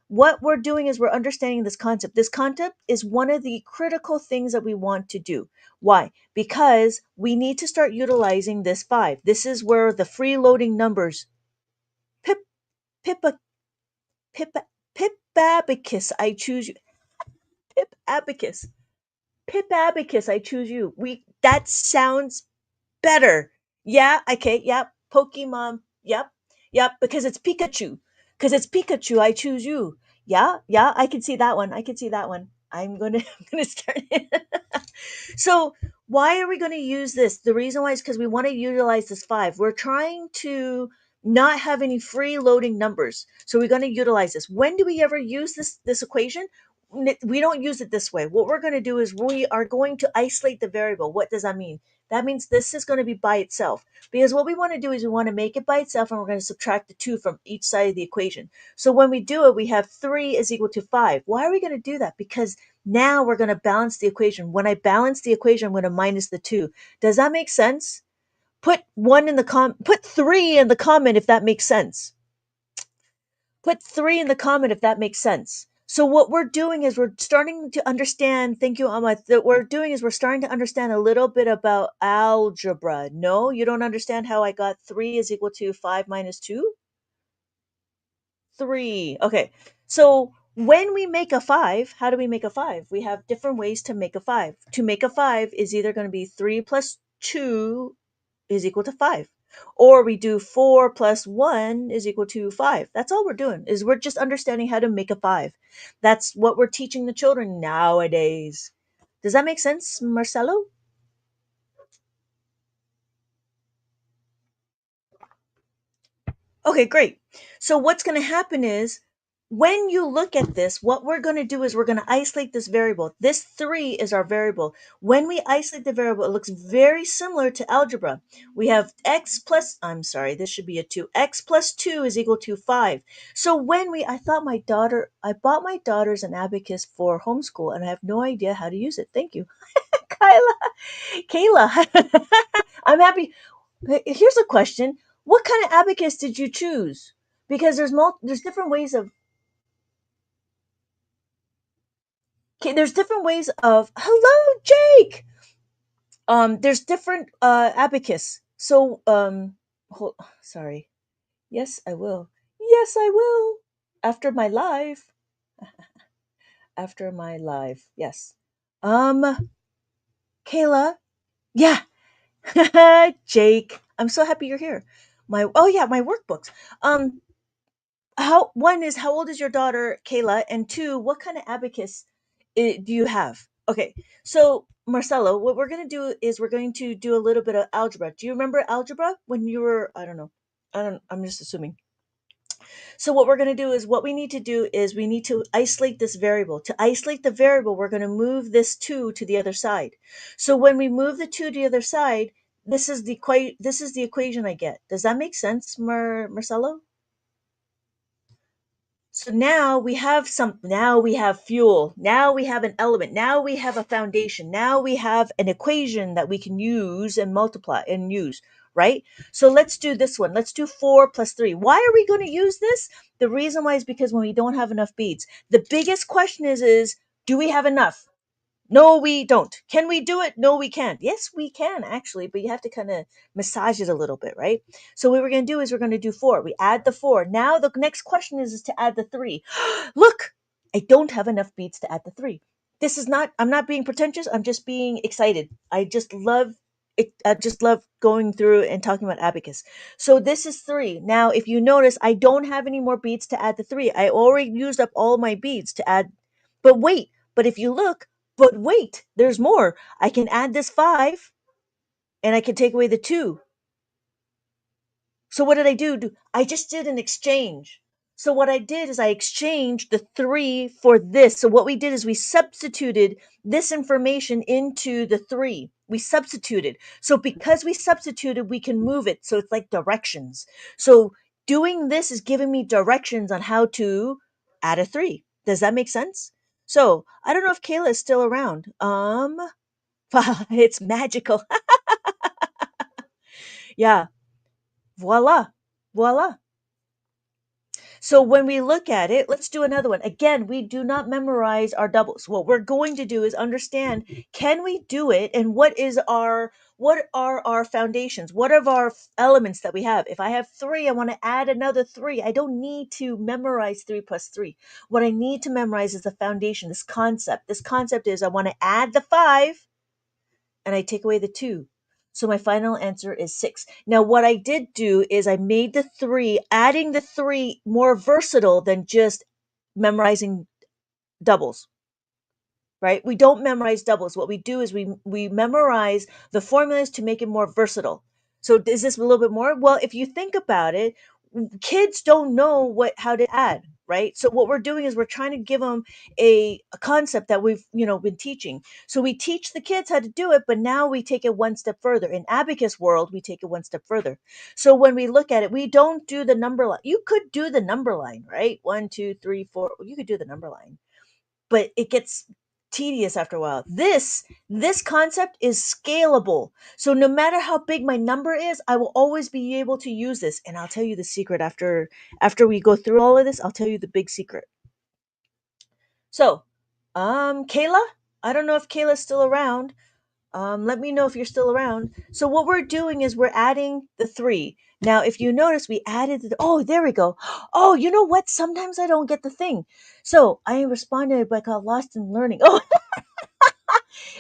What we're doing is we're understanding this concept. This concept is one of the critical things that we want to do. Why? Because we need to start utilizing this 5. This is where the freeloading numbers, pip, pip, pip, pip abacus, I choose you. Pip abacus. Pip abacus, I choose you. That sounds better. Yeah, okay, yep. Pokemon, yep, yep, because it's Pikachu. Because it's Pikachu, I choose you. Yeah, yeah, I can see that one. I can see that one. I'm gonna start it. So why are we going to use this? The reason why is because we want to utilize this 5. We're trying to not have any free loading numbers. So we're going to utilize this. When do we ever use this equation? We don't use it this way. What we're going to do is we are going to isolate the variable. What does that mean? That means this is going to be by itself, because what we want to do is we want to make it by itself, and we're going to subtract the 2 from each side of the equation. So when we do it, we have 3 is equal to 5. Why are we going to do that? Because now we're going to balance the equation. When I balance the equation, I'm going to minus the 2. Does that make sense? Put 3 in the comment if that makes sense. Put 3 in the comment if that makes sense. So what we're doing is we're starting to understand, thank you, Amma, that we're doing is we're starting to understand a little bit about algebra. No, you don't understand how I got 3 is equal to 5 minus 2? 3. Okay. So when we make a 5, how do we make a 5? We have different ways to make a 5. To make a 5 is either going to be 3 plus 2 is equal to 5. Or we do 4 plus 1 is equal to 5. That's all we're doing, is we're just understanding how to make a 5. That's what we're teaching the children nowadays. Does that make sense, Marcelo? Okay, great. So what's going to happen is when you look at this, what we're going to do is we're going to isolate this variable. This 3 is our variable. When we isolate the variable, it looks very similar to algebra. We have I'm sorry, this should be a 2. X plus 2 is equal to 5. So I bought my daughter's an abacus for homeschool, and I have no idea how to use it. Thank you. Kayla, I'm happy. Here's a question: what kind of abacus did you choose? Because there's different ways of. Okay, there's different ways of. Hello, Jake. There's different abacus. So sorry. Yes, I will. Yes, I will. After my live. After my live. Yes. Kayla. Yeah. Jake. I'm so happy you're here. My workbooks. Um, how old is your daughter, Kayla? And two, what kind of abacus do you have? Okay, so Marcelo, what we're going to do is we're going to do a little bit of algebra. Do you remember algebra when you were, I don't know. I'm just assuming. So what we're going to do is what we need to do is we need to isolate this variable. To isolate the variable, we're going to move this 2 to the other side. So when we move the 2 to the other side, this is the equation I get. Does that make sense, Marcelo? So now we have fuel. Now we have an element. Now we have a foundation. Now we have an equation that we can use and multiply and use, right? So let's do this one. Let's do 4 plus 3. Why are we going to use this? The reason why is because when we don't have enough beads. The biggest question is do we have enough? No, we don't. Can we do it? No, we can't. Yes, we can actually, but you have to kind of massage it a little bit, right? So what we're going to do is we're going to do 4. We add the 4. Now the next question is to add the 3. Look, I don't have enough beads to add the 3. This is not, I'm not being pretentious. I'm just being excited. I just love it. I just love going through and talking about abacus. So this is 3. Now, if you notice, I don't have any more beads to add the 3. I already used up all my beads to add. But wait, but if you look, but wait, there's more. I can add this 5 and I can take away the 2. So what did I do? I just did an exchange. So what I did is I exchanged the 3 for this. So what we did is we substituted this information into the 3. We substituted. So because we substituted, we can move it. So it's like directions. So doing this is giving me directions on how to add a 3. Does that make sense? So I don't know if Kayla is still around. It's magical. Yeah. Voila. Voila. So when we look at it, let's do another one. Again, we do not memorize our doubles. What we're going to do is understand, can we do it? And what are our foundations? What are our elements that we have? If I have 3, I want to add another 3. I don't need to memorize 3 plus 3. What I need to memorize is the foundation, this concept. This concept is I want to add the 5 and I take away the 2. So my final answer is 6. Now, what I did do is I made the 3, adding the 3 more versatile than just memorizing doubles, right? We don't memorize doubles. What we do is we memorize the formulas to make it more versatile. So is this a little bit more? Well, if you think about it, kids don't know how to add, right? So what we're doing is we're trying to give them a concept that we've been teaching. So we teach the kids how to do it, but now we take it one step further. In abacus world, we take it one step further. So when we look at it, we don't do the number line. You could do the number line, right? 1, 2, 3, 4. You could do the number line, but it gets tedious after a while. This concept is scalable. So no matter how big my number is, I will always be able to use this. And I'll tell you the secret after we go through all of this, I'll tell you the big secret. So, Kayla, I don't know if Kayla's still around. Let me know if you're still around. So what we're doing is we're adding the 3. Now, if you notice, we added oh, there we go. Oh, you know what? Sometimes I don't get the thing. So I responded, but got lost in learning. Oh,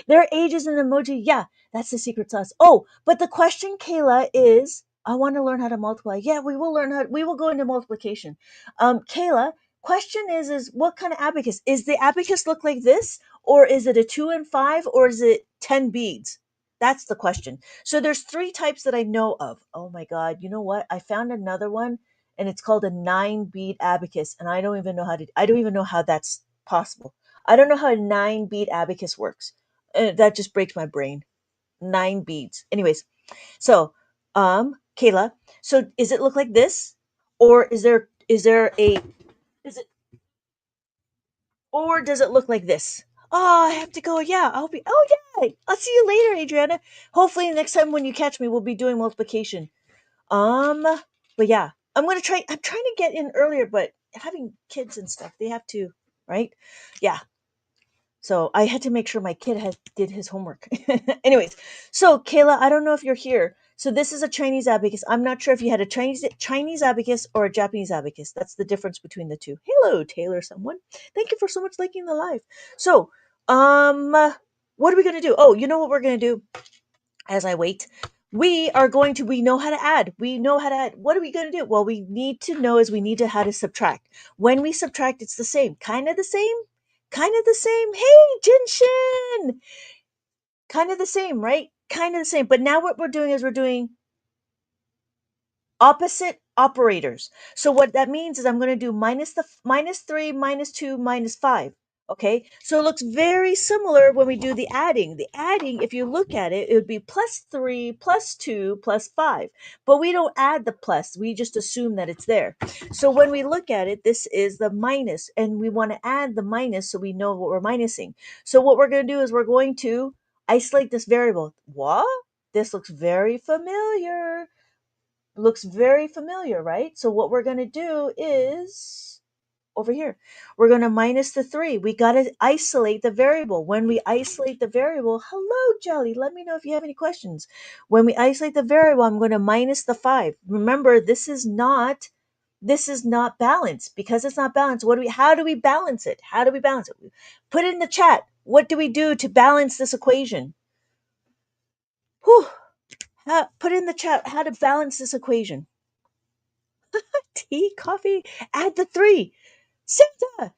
there are ages in emoji. Yeah, that's the secret sauce. Oh, but the question, Kayla, is I want to learn how to multiply. Yeah, we will go into multiplication. Kayla, question is what kind of abacus? Is the abacus look like this? Or is it a 2 and 5? Or is it 10 beads? That's the question. So there's 3 types that I know of. Oh my God. You know what? I found another one and it's called a 9-bead abacus. And I don't even know how that's possible. I don't know how a 9-bead abacus works. That just breaks my brain. 9 beads. Anyways, so Kayla, so does it look like this, or is there a is it or does it look like this? Oh, I have to go. Yeah, I'll be. Oh yeah, I'll see you later, Adriana. Hopefully next time when you catch me, we'll be doing multiplication. Um, but yeah, I'm gonna try. I'm trying to get in earlier, but having kids and stuff, they have to, right? Yeah. So I had to make sure my kid did his homework. Anyways, so Kayla, I don't know if you're here. So this is a Chinese abacus. I'm not sure if you had a Chinese abacus or a Japanese abacus. That's the difference between the two. Hello, Taylor, someone. Thank you for so much liking the live. So, what are we gonna do? Oh, you know what we're gonna do as I wait? We know how to add. We know how to add. What are we going to do? Well, we need to know is we need to how to subtract. When we subtract, it's the same. Kind of the same. Kind of the same. Hey, Jinshin! Kind of the same, right? Kind of the same. But now what we're doing is we're doing opposite operators. So what that means is I'm going to do minus 3, minus 2, minus 5. Okay, so it looks very similar when we do the adding. The adding, if you look at it, it would be plus 3, plus 2, plus 5. But we don't add the plus, we just assume that it's there. So when we look at it, this is the minus, and we want to add the minus so we know what we're minusing. So what we're going to do is we're going to isolate this variable. What? This looks very familiar. Looks very familiar, right? So what we're going to do is over here, we're going to minus the 3. We got to isolate the variable. When we isolate the variable, hello, Jelly, let me know if you have any questions. When we isolate the variable, I'm going to minus the 5. Remember, this is not balanced. Because it's not balanced, how do we balance it? How do we balance it? Put it in the chat. What do we do to balance this equation? Whew. Put in the chat how to balance this equation. Tea, coffee, add the 3. Santa,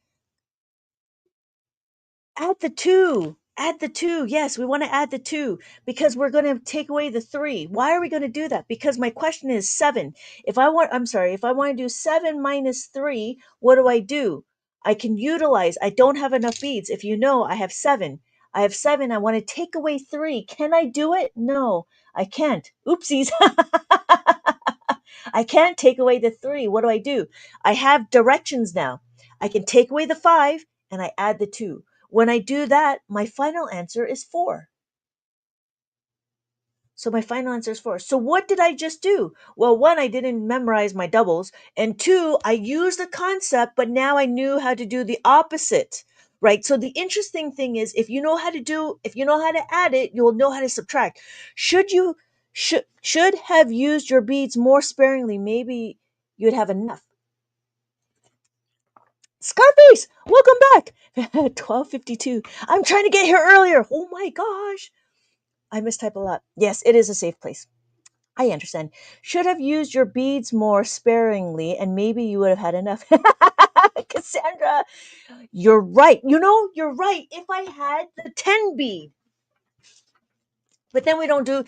add the 2. Add the 2. Yes, we want to add the 2 because we're going to take away the 3. Why are we going to do that? Because my question is 7. If I want to do 7 minus 3, what do? I can utilize, I don't have enough beads. If you know, I have 7. I have 7. I want to take away 3. Can I do it? No, I can't. Oopsies. I can't take away the 3. What do? I have directions now. I can take away the 5 and I add the 2. When I do that, my final answer is 4. So my final answer is 4. So what did I just do? Well, one, I didn't memorize my doubles. And two, I used the concept, but now I knew how to do the opposite. Right? So the interesting thing is if you know how to add it, you'll know how to subtract. Should have used your beads more sparingly. Maybe you'd have enough. Scarface, welcome back. 12:52. I'm trying to get here earlier. Oh my gosh. I mistype a lot. Yes, it is a safe place. I understand. Should have used your beads more sparingly and maybe you would have had enough. Cassandra, you're right. You're right. If I had the 10 bead, but then we don't do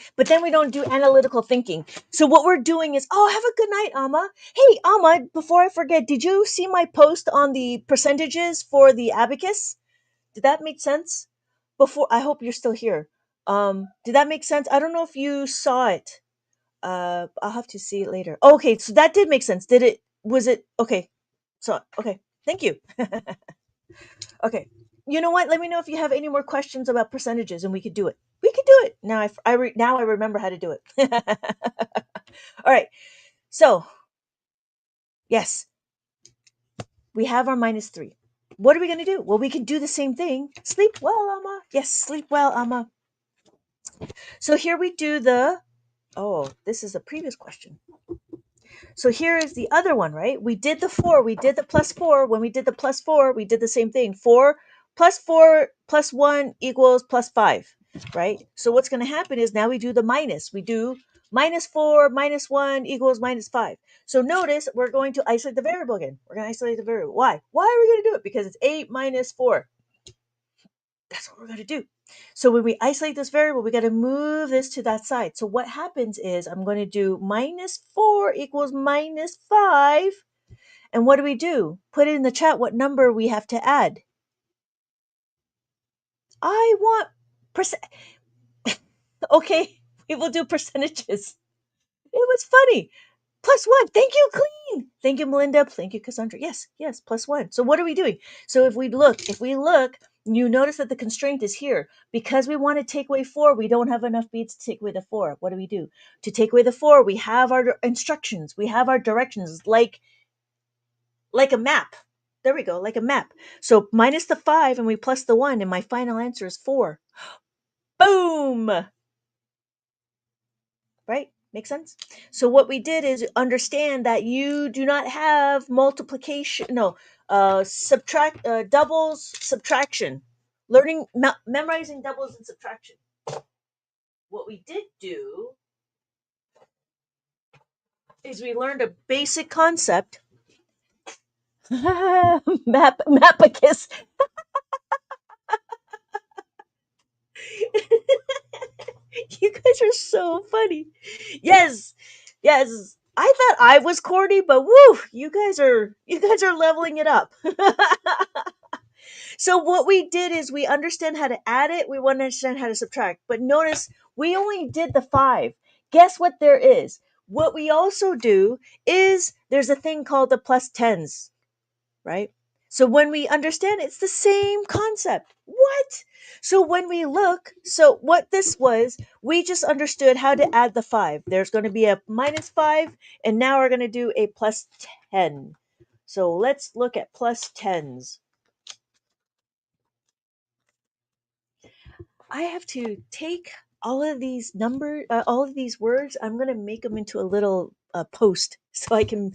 analytical thinking. So what we're doing is, oh, have a good night, Amma. Hey, Amma, before I forget, did you see my post on the percentages for the abacus? Did that make sense? Before, I hope you're still here. Did that make sense? I don't know if you saw it. I'll have to see it later. Okay, so that did make sense. Did it? Was it okay? So okay, thank you. Okay, you know what? Let me know if you have any more questions about percentages, and we could do it. We could do it now. Now I remember how to do it. All right. So yes, we have our minus 3. What are we gonna do? Well, we can do the same thing. Sleep well, Amma. Yes, sleep well, Amma. So here we do the. Oh, this is a previous question. So here is the other one, right? We did the 4, we did the plus 4. When we did the plus 4, we did the same thing. 4 plus 1 equals plus 5, right? So what's going to happen is now we do the minus. We do minus 4 minus 1 equals minus 5. So notice we're going to isolate the variable again. We're going to isolate the variable. Why? Why are we going to do it? Because it's 8 minus 4. That's what we're going to do. So when we isolate this variable, we got to move this to that side. So what happens is I'm going to do minus 4 equals minus 5. And what do? Put it in the chat what number we have to add. I want percent. Okay, we will do percentages. It was funny. Plus 1. Thank you, Clean. Thank you, Melinda. Thank you, Cassandra. Yes, yes, plus 1. So what are we doing? So if we look, you notice that the constraint is here. Because we want to take away 4, we don't have enough beads to take away the 4. What do? To take away the 4, we have our instructions. We have our directions like a map. There we go, like a map. So minus the 5 and we plus the 1 and my final answer is 4. Boom! Right? Make sense? So what we did is understand that you do not have multiplication, no, doubles, subtraction. Memorizing doubles and subtraction. What we did do is we learned a basic concept. Mapicus. You guys are so funny. Yes, yes. I thought I was corny, but woo, you guys are leveling it up. So what we did is we understand how to add it, we want to understand how to subtract. But notice we only did the 5. Guess what there is? What we also do is there's a thing called the plus tens, right? So when we understand it's the same concept. What? So when we look, so what this was, we just understood how to add the 5. There's going to be a minus 5, and now we're going to do a plus 10. So let's look at plus tens. I have to take all of these words. I'm going to make them into a little post so I can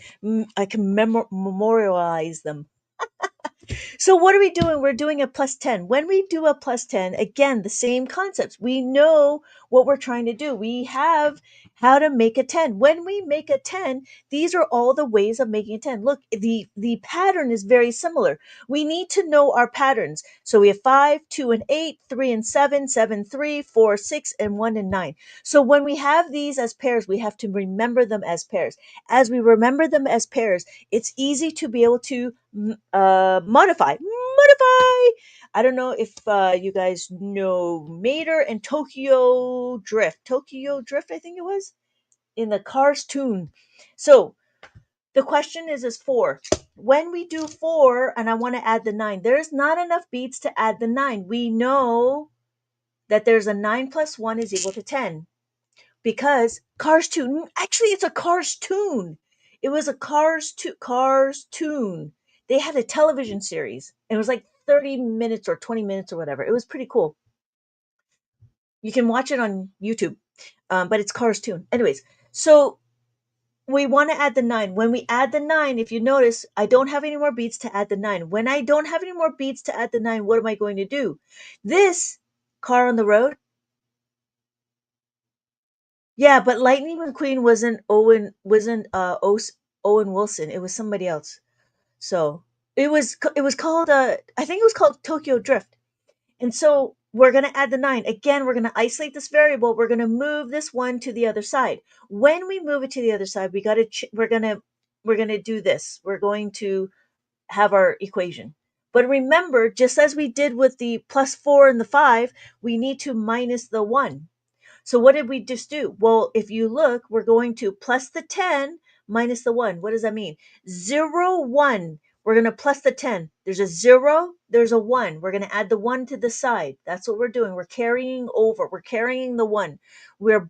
memorialize them. So what are we doing? We're doing a plus 10. When we do a plus 10, again, the same concepts. We know what we're trying to do. We have how to make a 10. When we make a 10, these are all the ways of making a 10. Look, the pattern is very similar. We need to know our patterns. So we have 5, 2 and 8, 3 and 7, 7, 3, 4, 6 and 1 and 9. So when we have these as pairs, we have to remember them as pairs. As we remember them as pairs, it's easy to be able to modify. I don't know if you guys know Mater and Tokyo Drift, I think it was, in the Cars tune. So the question is 4. When we do 4 and I want to add the 9, there's not enough beats to add the 9. We know that there's a 9 plus 1 is equal to 10. Because Cars tune, actually it's a Cars tune. It was a Cars tune. They had a television series. It was like 30 minutes or 20 minutes or whatever. It was pretty cool. You can watch it on YouTube, but it's Cars tune. Anyways, so we want to add the 9. When we add the 9, if you notice, I don't have any more beats to add the 9. When I don't have any more beats to add the 9, what am I going to do? This car on the road. Yeah, but Lightning McQueen wasn't Owen Wilson. It was somebody else. So it was called I think it was called Tokyo Drift. And so we're gonna add the 9. Again, we're gonna isolate this variable. We're gonna move this one to the other side. When we move it to the other side, we're gonna do this. We're going to have our equation. But remember, just as we did with the plus 4 and the 5, we need to minus the 1. So what did we just do? Well, if you look, we're going to plus the 10 minus the 1. What does that mean? 0, 1. We're going to plus the 10. There's a 0, there's a 1. We're going to add the 1 to the side. That's what we're doing. We're carrying over. We're carrying the 1. We're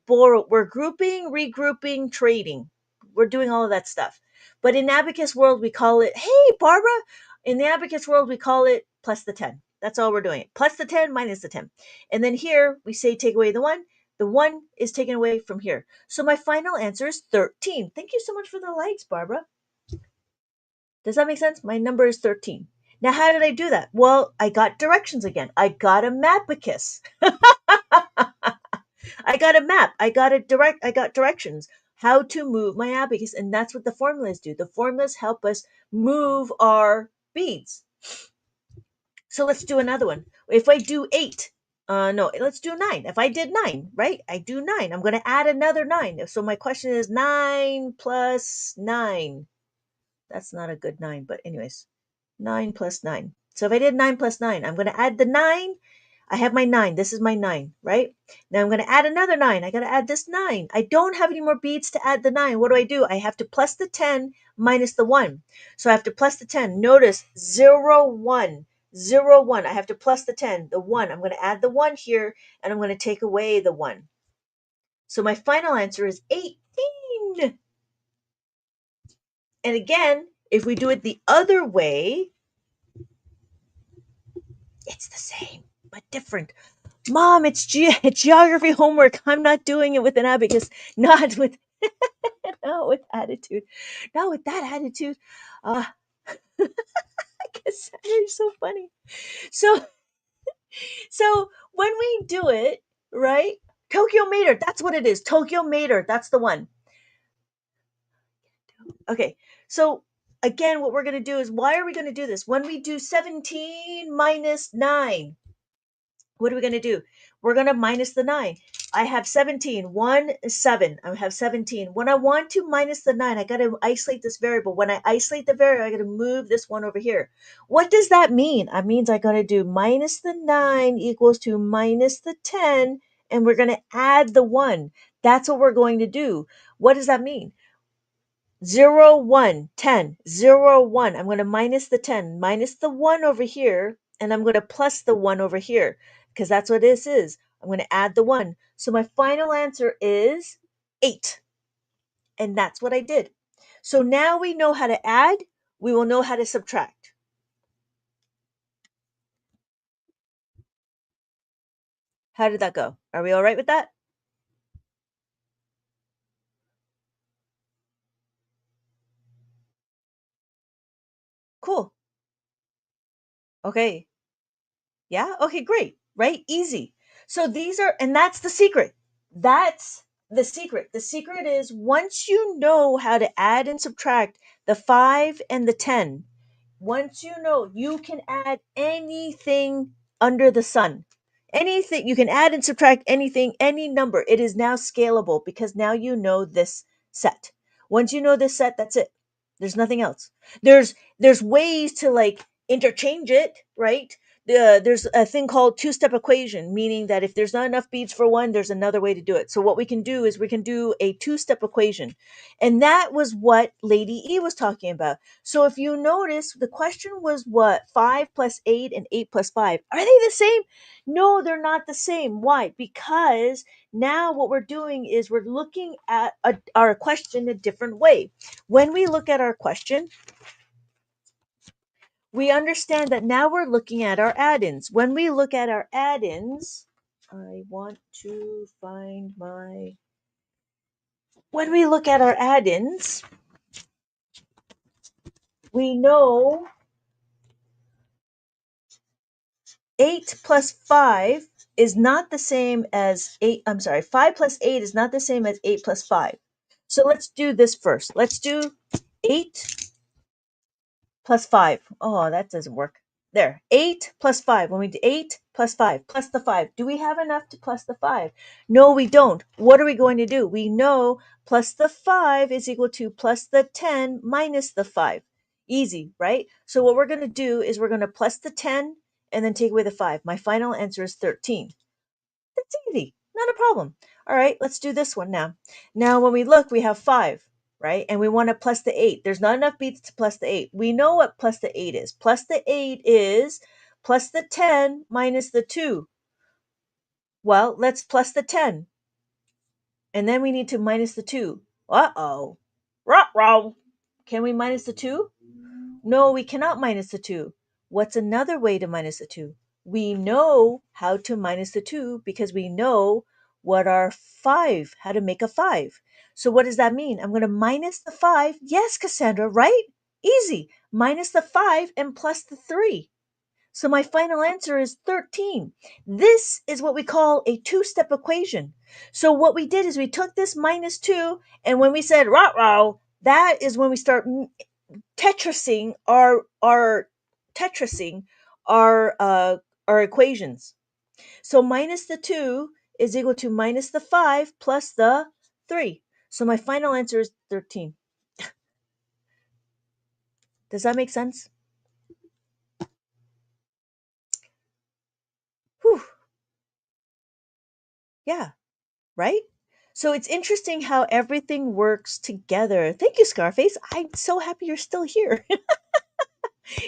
grouping, regrouping, trading. We're doing all of that stuff. But in Abacus world, we call it, hey, Barbara, in the Abacus world, we call it plus the 10. That's all we're doing. Plus the 10 minus the 10. And then here we say take away the 1. The 1 is taken away from here. So my final answer is 13. Thank you so much for the likes, Barbara. Does that make sense? My number is 13. Now, how did I do that? Well, I got directions again. I got a mapicus. I got a map. I got directions how to move my abacus. And that's what the formulas do. The formulas help us move our beads. So let's do another one. If I do 8, no, let's do 9. If I did 9, right? I do 9. I'm going to add another 9. So my question is 9 plus 9. That's not a good 9, but anyways, 9 plus 9. So if I did 9 plus 9, I'm going to add the 9. I have my 9. This is my 9, right? Now I'm going to add another 9. I got to add this 9. I don't have any more beads to add the 9. What do? I have to plus the 10 minus the 1. So I have to plus the 10. Notice 0, 1. 0, 1. I have to plus the 10, the 1. I'm going to add the 1 here, and I'm going to take away the 1. So my final answer is 18. And again, if we do it the other way, it's the same, but different. Mom, it's geography homework. I'm not doing it with an abacus, not with not with attitude. Not with that attitude. I guess you're so funny. So when we do it, right? Tokyo Mater, that's what it is. Tokyo Mater, that's the one. Okay. So again, what we're going to do is, why are we going to do this? When we do 17 minus 9, what are we going to do? We're going to minus the 9. I have 17. 1 is 7. I have 17. When I want to minus the 9, I got to isolate this variable. When I isolate the variable, I got to move this one over here. What does that mean? That means I got to do minus the 9 equals to minus the 10, and we're going to add the 1. That's what we're going to do. What does that mean? 0, 1, 10, 0, 1. I'm going to minus the 10, minus the 1 over here, and I'm going to plus the 1 over here because that's what this is. I'm going to add the 1. So my final answer is 8. And that's what I did. So now we know how to add. We will know how to subtract. How did that go? Are we all right with that? Cool. Okay. Yeah. Okay, great. Right? Easy. So these are, and that's the secret. That's the secret. The secret is once you know how to add and subtract the 5 and the 10, once you know, you can add anything under the sun. Anything, you can add and subtract anything, any number. It is now scalable because now you know this set. Once you know this set, that's it. There's nothing else. There's ways to like interchange it, right? There's a thing called two-step equation, meaning that if there's not enough beads for one, there's another way to do it. So what we can do is we can do a two-step equation. And that was what Lady E was talking about. So if you notice, the question was what? 5 plus 8 and 8 plus 5. Are they the same? No, they're not the same. Why? Because now what we're doing is we're looking at our question a different way. When we look at our question, we understand that now we're looking at our add-ins. When we look at our add-ins, I want to find my... When we look at our add-ins, we know 8 plus 5 is not the same as 8. I'm sorry, 5 plus 8 is not the same as 8 plus 5. So let's do this first. Let's do 8 plus 5. Oh, that doesn't work. There. 8 plus 5. When we do 8 plus 5 plus the 5. Do we have enough to plus the 5? No, we don't. What are we going to do? We know plus the 5 is equal to plus the 10 minus the 5. Easy, right? So what we're going to do is we're going to plus the 10 and then take away the 5. My final answer is 13. That's easy. Not a problem. All right, let's do this one now. Now, when we look, we have 5, right? And we want to plus the 8. There's not enough beats to plus the 8. We know what plus the 8 is. Plus the 8 is plus the 10 minus the 2. Well, let's plus the 10. And then we need to minus the 2. Uh-oh. Ruh-roh. Can we minus the 2? No, we cannot minus the 2. What's another way to minus the 2? We know how to minus the 2 because we know what our 5, how to make a 5. So what does that mean? I'm going to minus the 5. Yes, Cassandra, right? Easy. Minus the 5 and plus the 3. So my final answer is 13. This is what we call a two-step equation. So what we did is we took this minus 2, and when we said rah-rah, that is when we start tetrasing our tetrasing our equations. So minus the 2 is equal to minus the 5 plus the 3. So my final answer is 13. Does that make sense? Whew. Yeah, right? So it's interesting how everything works together. Thank you, Scarface. I'm so happy you're still here.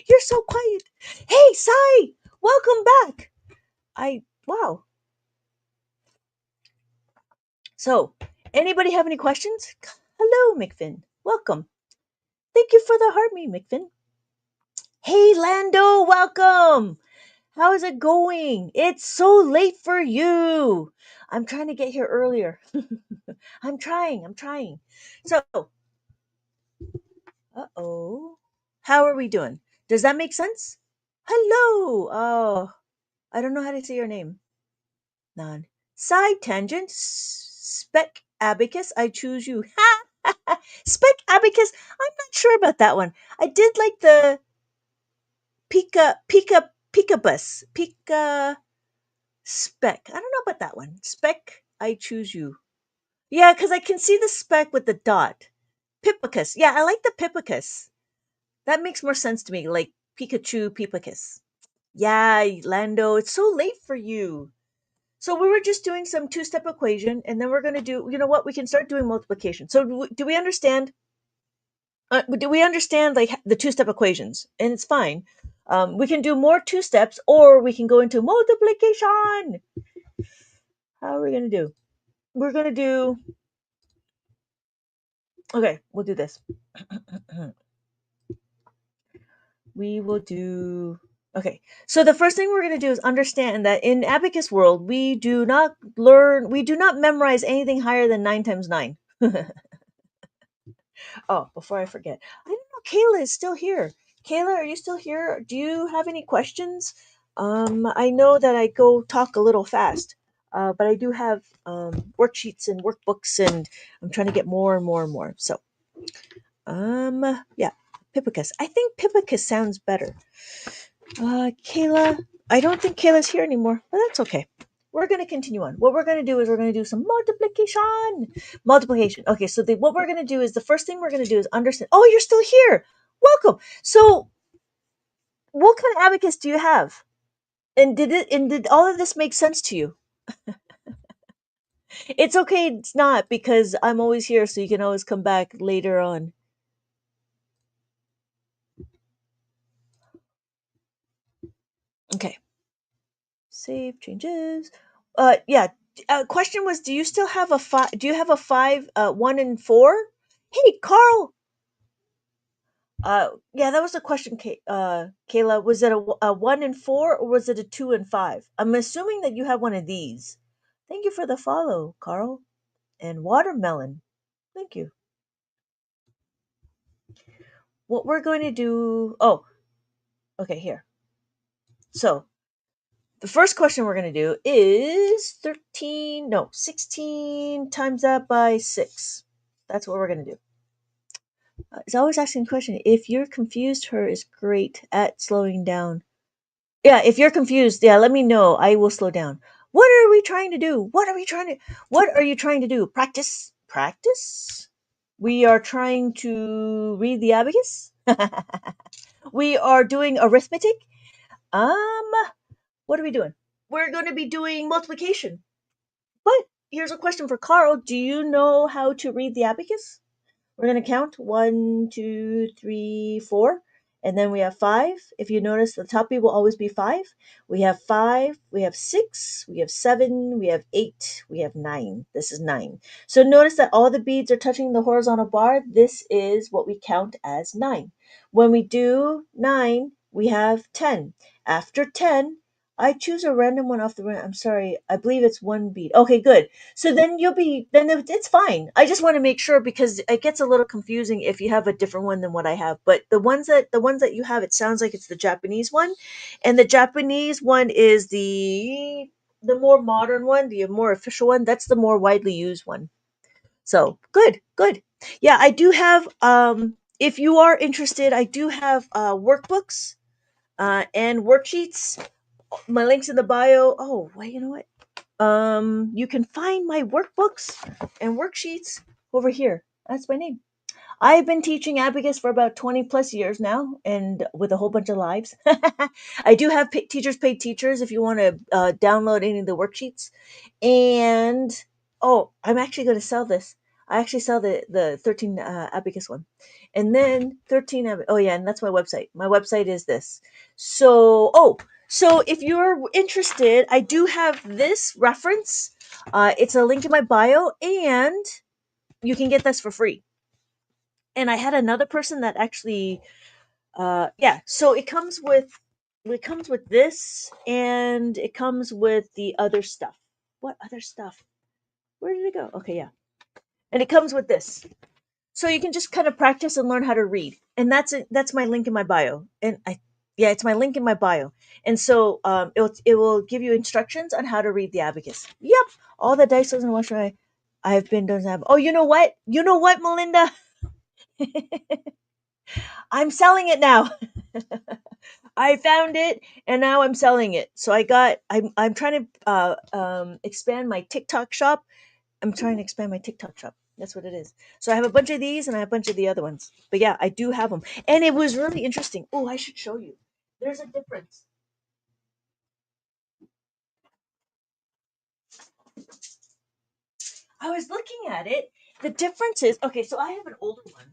You're so quiet. Hey, Sai, welcome back. Wow. So, anybody have any questions? Hello, McFinn. Welcome. Thank you for the heart me, McFinn. Hey, Lando, welcome. How is it going? It's so late for you. I'm trying to get here earlier. I'm trying. So, uh-oh. How are we doing? Does that make sense? Hello. Oh, I don't know how to say your name. None. Side tangent. Spec abacus. I choose you. Spec abacus. I'm not sure about that one. I did like the Pika bus. Pika spec. I don't know about that one. Spec I choose you. Yeah, because I can see the speck with the dot. Pipicus. Yeah, I like the Pipicus. That makes more sense to me. Like Pikachu, Pipicus. Yeah, Lando, it's so late for you. So we were just doing some two-step equation, and then we're going to do, you know what? We can start doing multiplication. So do we understand? Do we understand like the two-step equations? And it's fine. We can do more two steps, or we can go into multiplication. How are we going to do? We're going to do. Okay, we'll do this. We will do. Okay, so the first thing we're going to do is understand that in abacus world, we do not memorize anything higher than 9 times 9. Oh, before I forget, I don't know. Kayla is still here. Kayla, are you still here? Do you have any questions? I know that I go talk a little fast, but I do have worksheets and workbooks, and I'm trying to get more and more and more. So, yeah, Pipicus. I think Pipicus sounds better. Kayla, I don't think Kayla's here anymore, but that's okay. We're going to continue on. What we're going to do is we're going to do some multiplication. Multiplication. Okay, so what we're going to do is the first thing we're going to do is understand. Oh, you're still here. Welcome. So, what kind of abacus do you have? And did all of this make sense to you? It's okay, it's not because I'm always here, so you can always come back later on. Okay. Save changes. Yeah. Question was, do you still have a five? Do you have a five? 1 and 4. Hey, Carl. Yeah, that was the question. Kayla, was it a 1 and 4 or was it a 2 and 5? I'm assuming that you have one of these. Thank you for the follow, Carl. And watermelon. Thank you. What we're going to do. Oh, okay. Here. So the first question we're going to do is 13, no, 16 times that by 6. That's what we're going to do. It's always asking a question. If you're confused, her is great at slowing down. Yeah, if you're confused, yeah, let me know. I will slow down. What are we trying to do? What are you trying to do? Practice? Practice? We are trying to read the abacus? We are doing arithmetic? Um, what are we doing? We're going to be doing multiplication. But here's a question for Carl. Do you know how to read the abacus? We're going to count 1, 2, 3, 4, and then we have 5. If you notice, the top beat will always be 5. We have 5, we have 6, we have 7, we have 8, we have 9. This is 9. So notice that all the beads are touching the horizontal bar. This is what we count as 9. When we do 9, we have 10. After 10, I choose a random one off the I'm sorry, I believe it's one bead. Okay, good. So then it's fine. I just want to make sure because it gets a little confusing if you have a different one than what I have. But the ones that you have, it sounds like it's the Japanese one, and the Japanese one is the more modern one, the more official one. That's the more widely used one. So good, good. Yeah, I do have. If you are interested, I do have workbooks and worksheets. My links in the bio. Oh, wait, you know what? You can find my workbooks and worksheets over here. That's my name. I've been teaching abacus for about 20 plus years now and with a whole bunch of lives. I do have teachers paid teachers if you want to download any of the worksheets. And oh, I'm actually going to sell this. I actually sell the 13 abacus one. And then 13 oh yeah, and that's my website. My website is this. So if you're interested, I do have this reference. It's a link in my bio and you can get this for free. And I had another person that actually yeah, so it comes with this and it comes with the other stuff. What other stuff? Where did it go? Okay, yeah. And it comes with this. So you can just kind of practice and learn how to read. And that's it. That's my link in my bio. And yeah, it's my link in my bio. And so it will give you instructions on how to read the abacus. Yep. All the dice doesn't wash away. I've been doesn't have. Oh, you know what? You know what, Melinda? I'm selling it now. I found it and now I'm selling it. So I'm trying to expand my TikTok shop. I'm trying to expand my TikTok shop. That's what it is. So I have a bunch of these and I have a bunch of the other ones. But yeah, I do have them. And it was really interesting. Oh, I should show you. There's a difference. I was looking at it. The difference is okay, so I have an older one.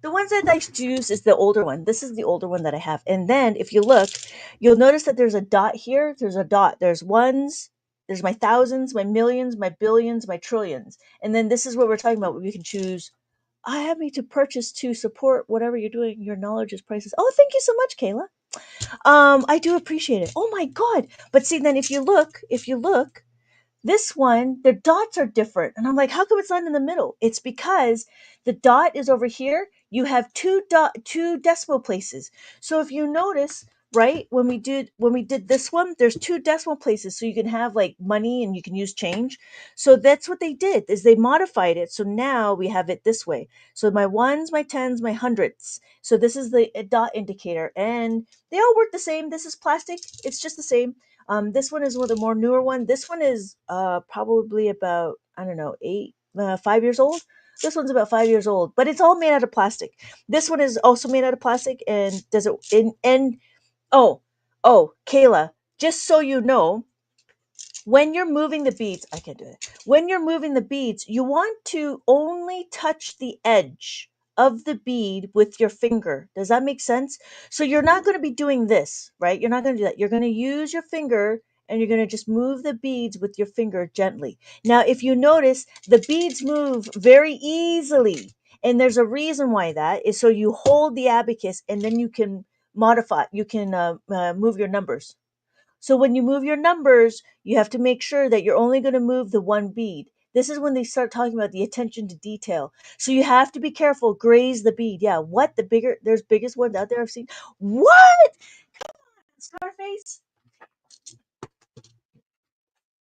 The ones I like to use is the older one. This is the older one that I have. And then if you look, you'll notice that there's a dot here. There's a dot. There's ones, there's my thousands, my millions, my billions, my trillions. And then this is what we're talking about. We can choose I have me to purchase to support whatever you're doing. Your knowledge is priceless. Oh, thank you so much, Kayla. I do appreciate it. Oh my God. But see, then if you look, this one, the dots are different. And I'm like, how come it's not in the middle? It's because the dot is over here. You have two decimal places. So if you notice, right, when we did this one, there's two decimal places. So you can have like money and you can use change. So that's what they did is they modified it. So now we have it this way. So my ones, my tens, my hundreds. So this is the dot indicator. And they all work the same. This is plastic. It's just the same. This one is one of the more newer one. This one is probably about I don't know 5 years old. This one's about 5 years old, but it's all made out of plastic. This one is also made out of plastic, and does it in and oh Kayla, just so you know, when you're moving the beads, I can't do it. When you're moving the beads, you want to only touch the edge of the bead with your finger. Does that make sense? So you're not going to be doing this, right? You're not going to do that. You're going to use your finger and you're going to just move the beads with your finger gently. Now, if you notice, the beads move very easily. And there's a reason why that is so you hold the abacus and then you can modify, you can move your numbers. So when you move your numbers, you have to make sure that you're only going to move the one bead. This is when they start talking about the attention to detail. So you have to be careful. Graze the bead. Yeah. What there's biggest ones out there I've seen. What? Scarface?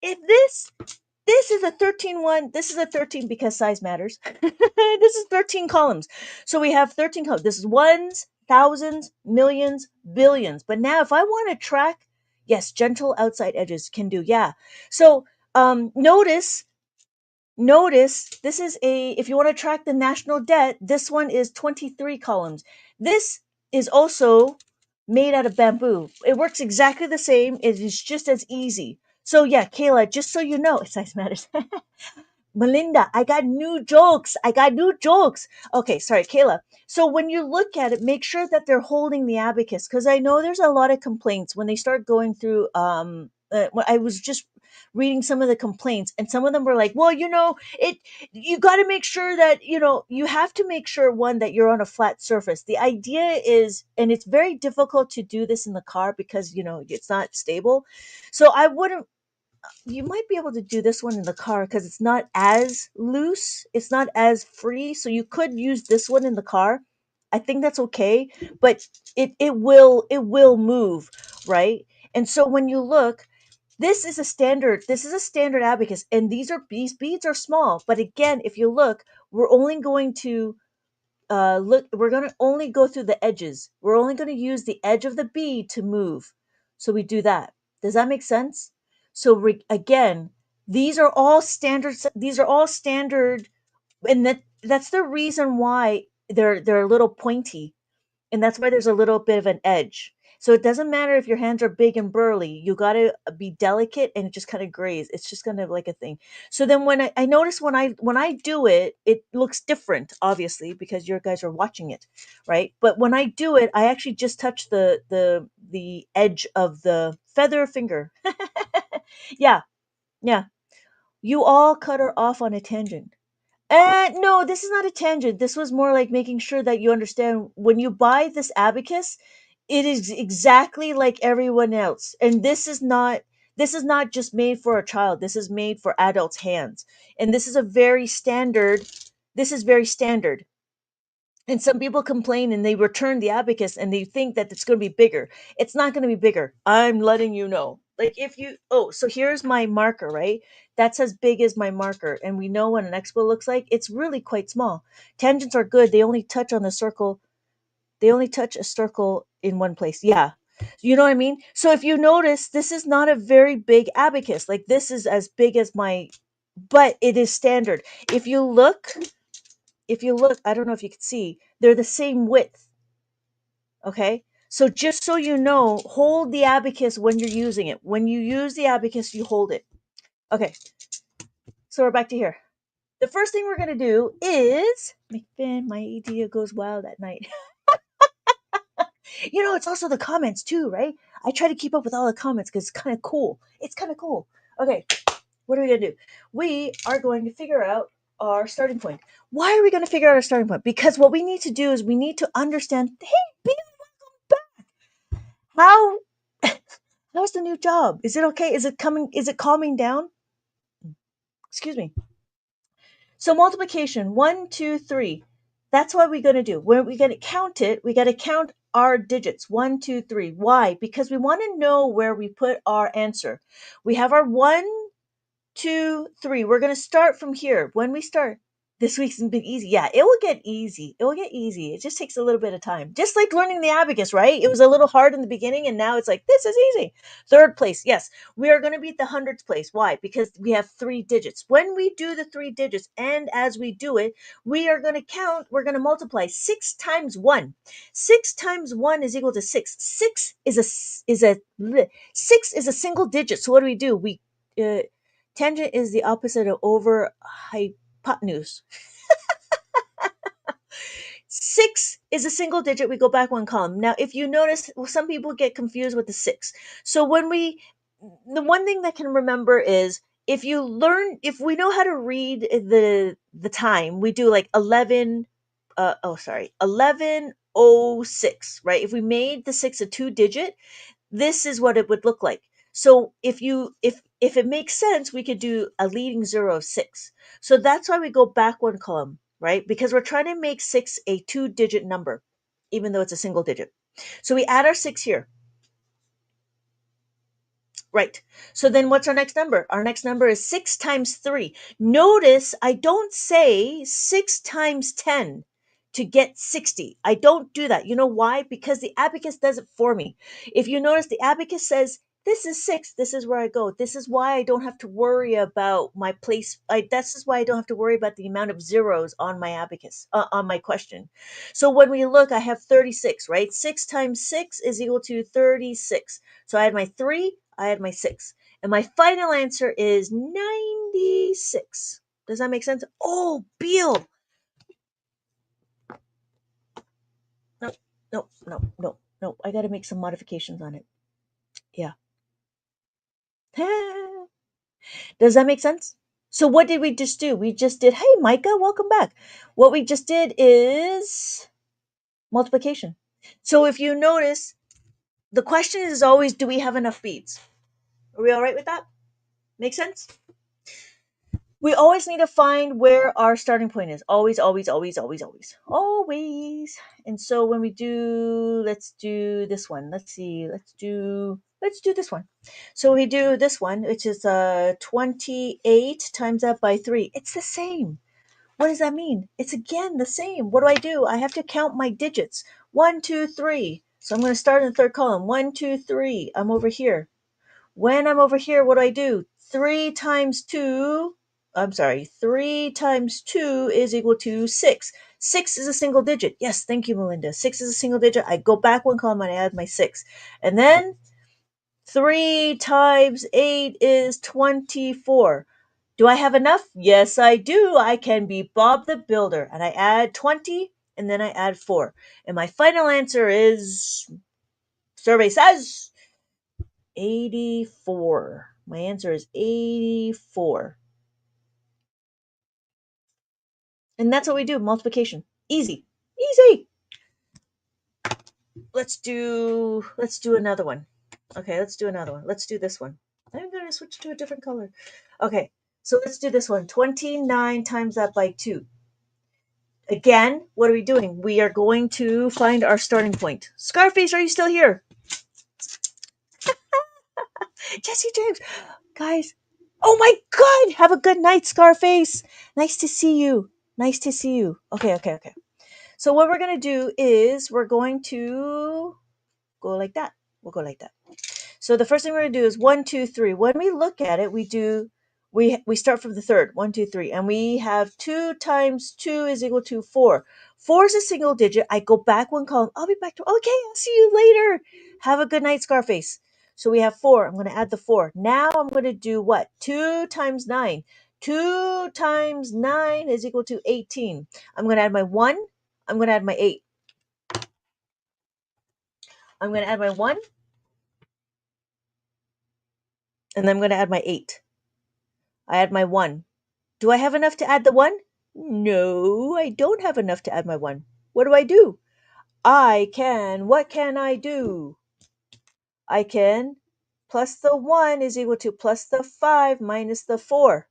If this is a 13 one. This is a 13 because size matters. This is 13 columns. So we have 13 columns. This is ones, thousands, millions, billions. But now if I want to track, yes, gentle outside edges can do. Yeah. So notice this is a if you want to track the national debt, this one is 23 columns. This is also made out of bamboo. It works exactly the same. It is just as easy. So yeah, Kayla, just so you know, size matters. Melinda, I got new jokes. I got new jokes. Okay, sorry, Kayla. So when you look at it, make sure that they're holding the abacus because I know there's a lot of complaints when they start going through. When I was just reading some of the complaints, and some of them were like, "Well, it. You got to make sure that you have to make sure one that you're on a flat surface. The idea is, and it's very difficult to do this in the car because it's not stable. So I wouldn't you might be able to do this one in the car because it's not as loose, it's not as free. So you could use this one in the car. I think that's okay, but it will move, right? And so when you look, this is a standard abacus, and these beads are small. But again, if you look, we're only going to we're going to only go through the edges. We're only going to use the edge of the bead to move. So we do that. Does that make sense? So again, these are all standard, and that's the reason why they're a little pointy, and that's why there's a little bit of an edge. So it doesn't matter if your hands are big and burly. You got to be delicate and just kind of graze. It's just kind of like a thing. So then when I notice when I do it, it looks different, obviously, because your guys are watching it, right? But when I do it, I actually just touch the edge of the feather finger. Yeah, yeah. You all cut her off on a tangent. No, this is not a tangent. This was more like making sure that you understand when you buy this abacus, it is exactly like everyone else. And this is not just made for a child. This is made for adults' hands. And this is very standard. And some people complain and they return the abacus and they think that it's going to be bigger. It's not going to be bigger. I'm letting you know. Like so here's my marker, right? That's as big as my marker. And we know what an expo looks like. It's really quite small. Tangents are good. They only touch a circle in one place. Yeah. You know what I mean? So if you notice, this is not a very big abacus. Like this is as big as my, but it is standard. If you look, I don't know if you can see, they're the same width. Okay. So just so you know, hold the abacus when you're using it. When you use the abacus, you hold it. Okay. So we're back to here. The first thing we're going to do is McFin, my idea goes wild at night. It's also the comments too, right? I try to keep up with all the comments because it's kind of cool. It's kind of cool. Okay, what are we going to do? We are going to figure out our starting point. Why are we going to figure out our starting point? Because what we need to do is we need to understand, hey, Bill, welcome back. How's the new job? Is it okay? Is it coming? Is it calming down? Excuse me. So multiplication, 1, 2, 3. That's what we're going to do. When we got to count it, we got to count our digits, 1, 2, 3. Why? Because we want to know where we put our answer. We have our 1, 2, 3. We're going to start from here. When we start, this week's been easy. Yeah, it will get easy. It will get easy. It just takes a little bit of time. Just like learning the abacus, right? It was a little hard in the beginning, and now it's like, this is easy. Third place. Yes, we are going to beat the hundreds place. Why? Because we have 3 digits. When we do the 3 digits, and as we do it, we are going to count, we're going to multiply 6 times 1. 6 times 1 is equal to 6. 6 is a single digit. So what do? We tangent is the opposite of over hypotenuse. 6 is a single digit. We go back one column. Now, if you notice, some people get confused with the 6. So the one thing that can remember is if we know how to read the time, we do like 11:06, right? If we made the 6 a 2 digit, this is what it would look like. So if it makes sense, we could do a leading 0 of 6. So that's why we go back one column, right? Because we're trying to make 6 a 2-digit number, even though it's a single digit. So we add our 6 here. Right. So then what's our next number? Our next number is 6 times 3. Notice I don't say 6 times 10 to get 60. I don't do that. You know why? Because the abacus does it for me. If you notice, the abacus says, this is 6. This is where I go. This is why I don't have to worry about my place. This is why I don't have to worry about the amount of zeros on my abacus, on my question. So when we look, I have 36, right? 6 times 6 is equal to 36. So I had my 3, I had my 6. And my final answer is 96. Does that make sense? Oh, Beal. No, no, no, no, no. I got to make some modifications on it. Yeah. Does that make sense? So what did we just do? We just did, hey, Micah, welcome back. What we just did is multiplication. So if you notice, the question is always, do we have enough beads? Are we all right with that? Make sense? We always need to find where our starting point is. Always, always, always, always, always. Always. And so when we do, let's do this one. Let's see. Let's do this one. So we do this one, which is 28 times that by 3. It's the same. What does that mean? It's again the same. What do? I have to count my digits. 1, 2, 3. So I'm going to start in the third column. 1, 2, 3. I'm over here. When I'm over here, what do? 3 times 2 is equal to 6. 6 is a single digit. Yes, thank you, Melinda. 6 is a single digit. I go back one column and I add my 6. And then 3 times 8 is 24. Do I have enough? Yes, I do. I can be Bob the Builder. And I add 20 and then I add 4. And my final answer is, survey says, 84. My answer is 84. And that's what we do, multiplication. Easy. Easy. Let's do another one. Okay, let's do another one. Let's do this one. I'm going to switch to a different color. Okay, so let's do this one. 29 times that by 2. Again, what are we doing? We are going to find our starting point. Scarface, are you still here? Jesse James. Guys, oh my God. Have a good night, Scarface. Nice to see you. Nice to see you. Okay. So what we're going to do is we're going to go like that. We'll go like that. So the first thing we're going to do is 1, 2, 3. When we look at it, we start from the third, 1, 2, 3, and we have 2 times 2 is equal to 4. 4 is a single digit. I go back one column. I'll be back to, okay, I'll see you later. Have a good night, Scarface. So we have 4. I'm going to add the 4. Now I'm going to do what? 2 times 9. 2 times 9 is equal to 18. I'm going to add my 1. I'm going to add my 8. I'm going to add my 1, and I'm going to add my 8. I add my 1. Do I have enough to add the 1? No, I don't have enough to add my 1. What do? What can I do? I can plus the 1 is equal to plus the 5 minus the 4.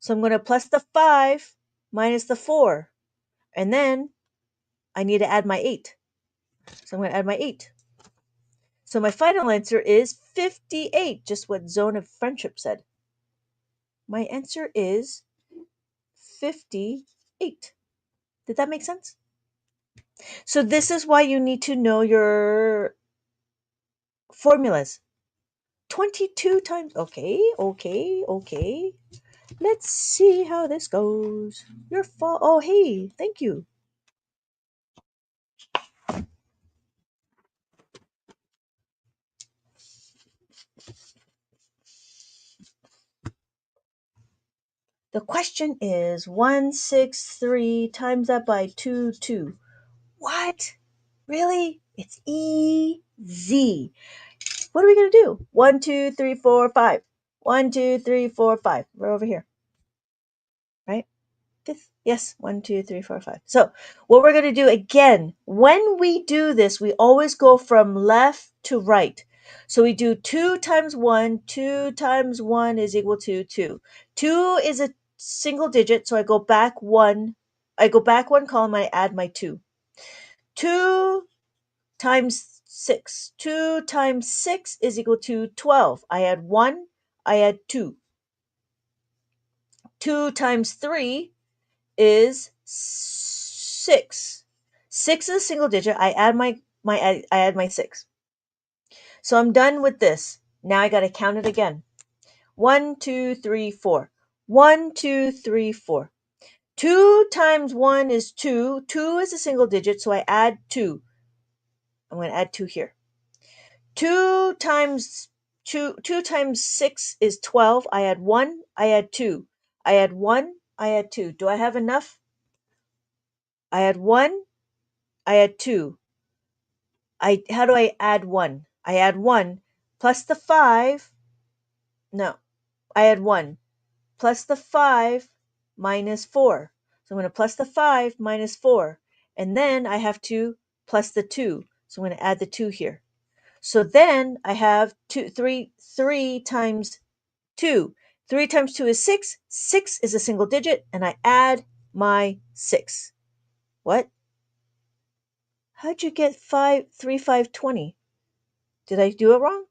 So I'm going to plus the 5 minus the 4. And then I need to add my 8. So I'm going to add my 8. So my final answer is 58, just what Zone of Friendship said. My answer is 58. Did that make sense? So this is why you need to know your formulas. 22 times. Okay. Let's see how this goes. Oh, hey, thank you. The question is 163 times that by 2, 2. What? Really? It's easy. What are we going to do? 1, 2, 3, 4, 5. 1, 2, 3, 4, 5. We're over here, right? Fifth. Yes, 1, 2, 3, 4, 5. So what we're going to do again, when we do this, we always go from left to right. So we do 2 times 1. 2 times 1 is equal to 2. 2 is a single digit, so I go back one. I go back one column, I add my 2. 2 times 6. 2 times 6 is equal to 12. I add 1, I add 2. 2 times 3 is 6. 6 is a single digit. I add I add my 6. So I'm done with this. Now I got to count it again. 1, 2, 3, 4. 1, 2, 3, 4. 2 times 1 is 2. 2 is a single digit, so I add 2. I'm going to add 2 here. 2 times 2 times 6 is 12. I add 1. I add 2. I add 1. I add 2. Do I have enough? I add 1. I add 2. How do I add 1? I add 1 plus the 5. No, I add 1 plus the 5 minus 4. So I'm going to plus the 5 minus 4. And then I have to plus the 2. So I'm going to add the 2 here. So then I have 3 times 2. 3 times 2 is 6. 6 is a single digit, and I add my 6. What? How'd you get 3, 5, 20? Did I do it wrong?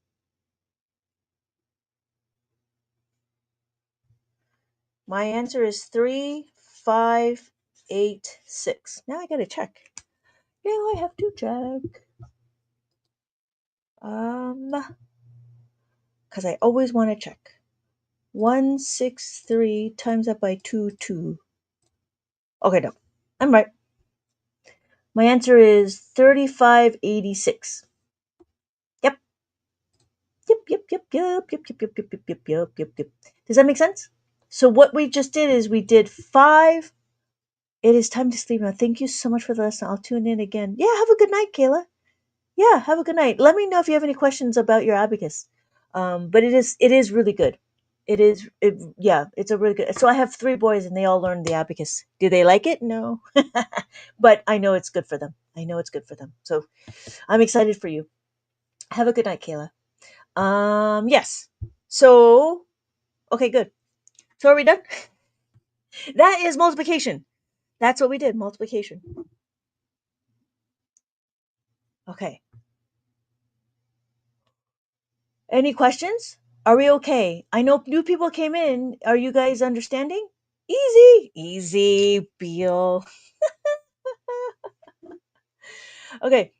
My answer is 3, 5, 8, 6. Now I gotta check. Now I have to check. Because I always want to check. 163 times that by 2, 2. Okay, no. I'm right. My answer is 3586. Yep. Yep. Does that make sense? So what we just did is we did 5. It is time to sleep now. Thank you so much for the lesson. I'll tune in again. Yeah, have a good night, Kayla. Yeah, have a good night. Let me know if you have any questions about your abacus. But it is really good. It's a really good. So I have 3 boys and they all learned the abacus. Do they like it? No. But I know it's good for them. So I'm excited for you. Have a good night, Kayla. Yes. So, okay, good. So are we done? That is multiplication. That's what we did, multiplication. Okay. Any questions? Are we okay? I know new people came in. Are you guys understanding? Easy, Beal. Okay.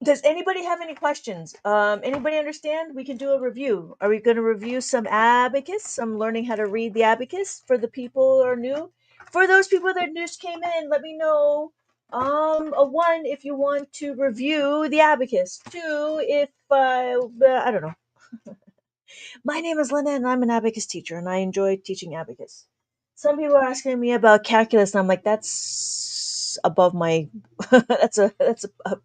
Does anybody have any questions? Anybody understand? We can do a review. Are we going to review some abacus? I'm learning how to read the abacus for the people who are new. For those people that just came in, let me know. A one if you want to review the abacus. Two if I don't know. My name is Linda, and I'm an abacus teacher, and I enjoy teaching abacus. Some people are asking me about calculus, and I'm like, that's above my,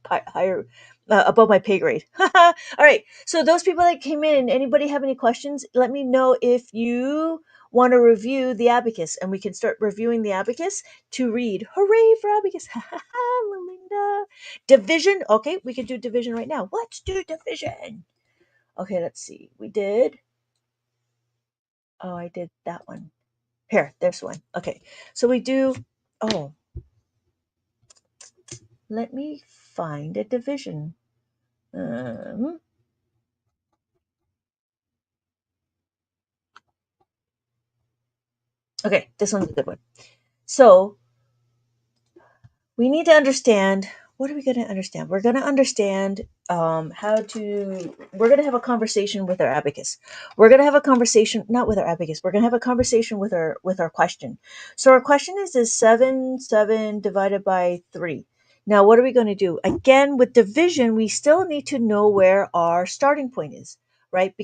higher, above my pay grade. All right. So those people that came in, anybody have any questions? Let me know if you want to review the abacus, and we can start reviewing the abacus to read. Hooray for abacus! Melinda. Division. Okay, we can do division right now. Let's do division. Okay, let's see. We did. Oh, I did that one. Here, there's one. Okay. So we do, oh, let me find a division. Um, okay, this one's a good one. So we need to understand, what are we going to understand? We're going to understand we're going to have a conversation with our abacus. We're going to have a conversation, not with our abacus, we're going to have a conversation with our question. So our question is 7 divided by 3. Now, what are we going to do? Again, with division, we still need to know where our starting point is, right?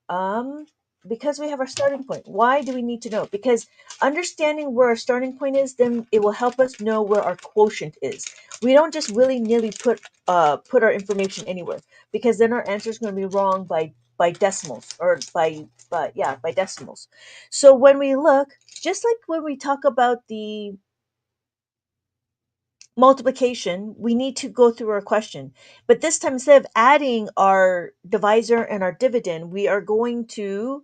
Um, because we have our starting point. Why do we need to know? Because understanding where our starting point is, then it will help us know where our quotient is. We don't just willy-nilly put our information anywhere, because then our answer is going to be wrong by decimals, or by decimals. So when we look, just like when we talk about the multiplication, we need to go through our question. But this time, instead of adding our divisor and our dividend, we're going to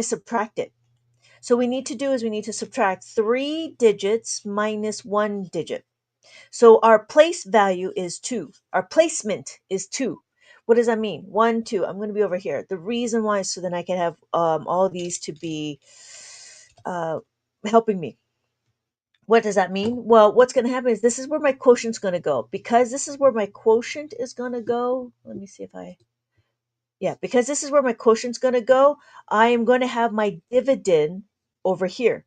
subtract it. So we need to do is we need to subtract 3 digits minus 1 digit. So our place value is 2. Our placement is 2. What does that mean? 1, 2. I'm going to be over here. The reason why is so then I can have all of these to be uh, helping me. What does that mean? Well, what's going to happen is this is where my quotient's going to go. Because this is where my quotient is going to go. Let me see if I Yeah, because this is where my quotient's going to go, I am going to have my dividend over here.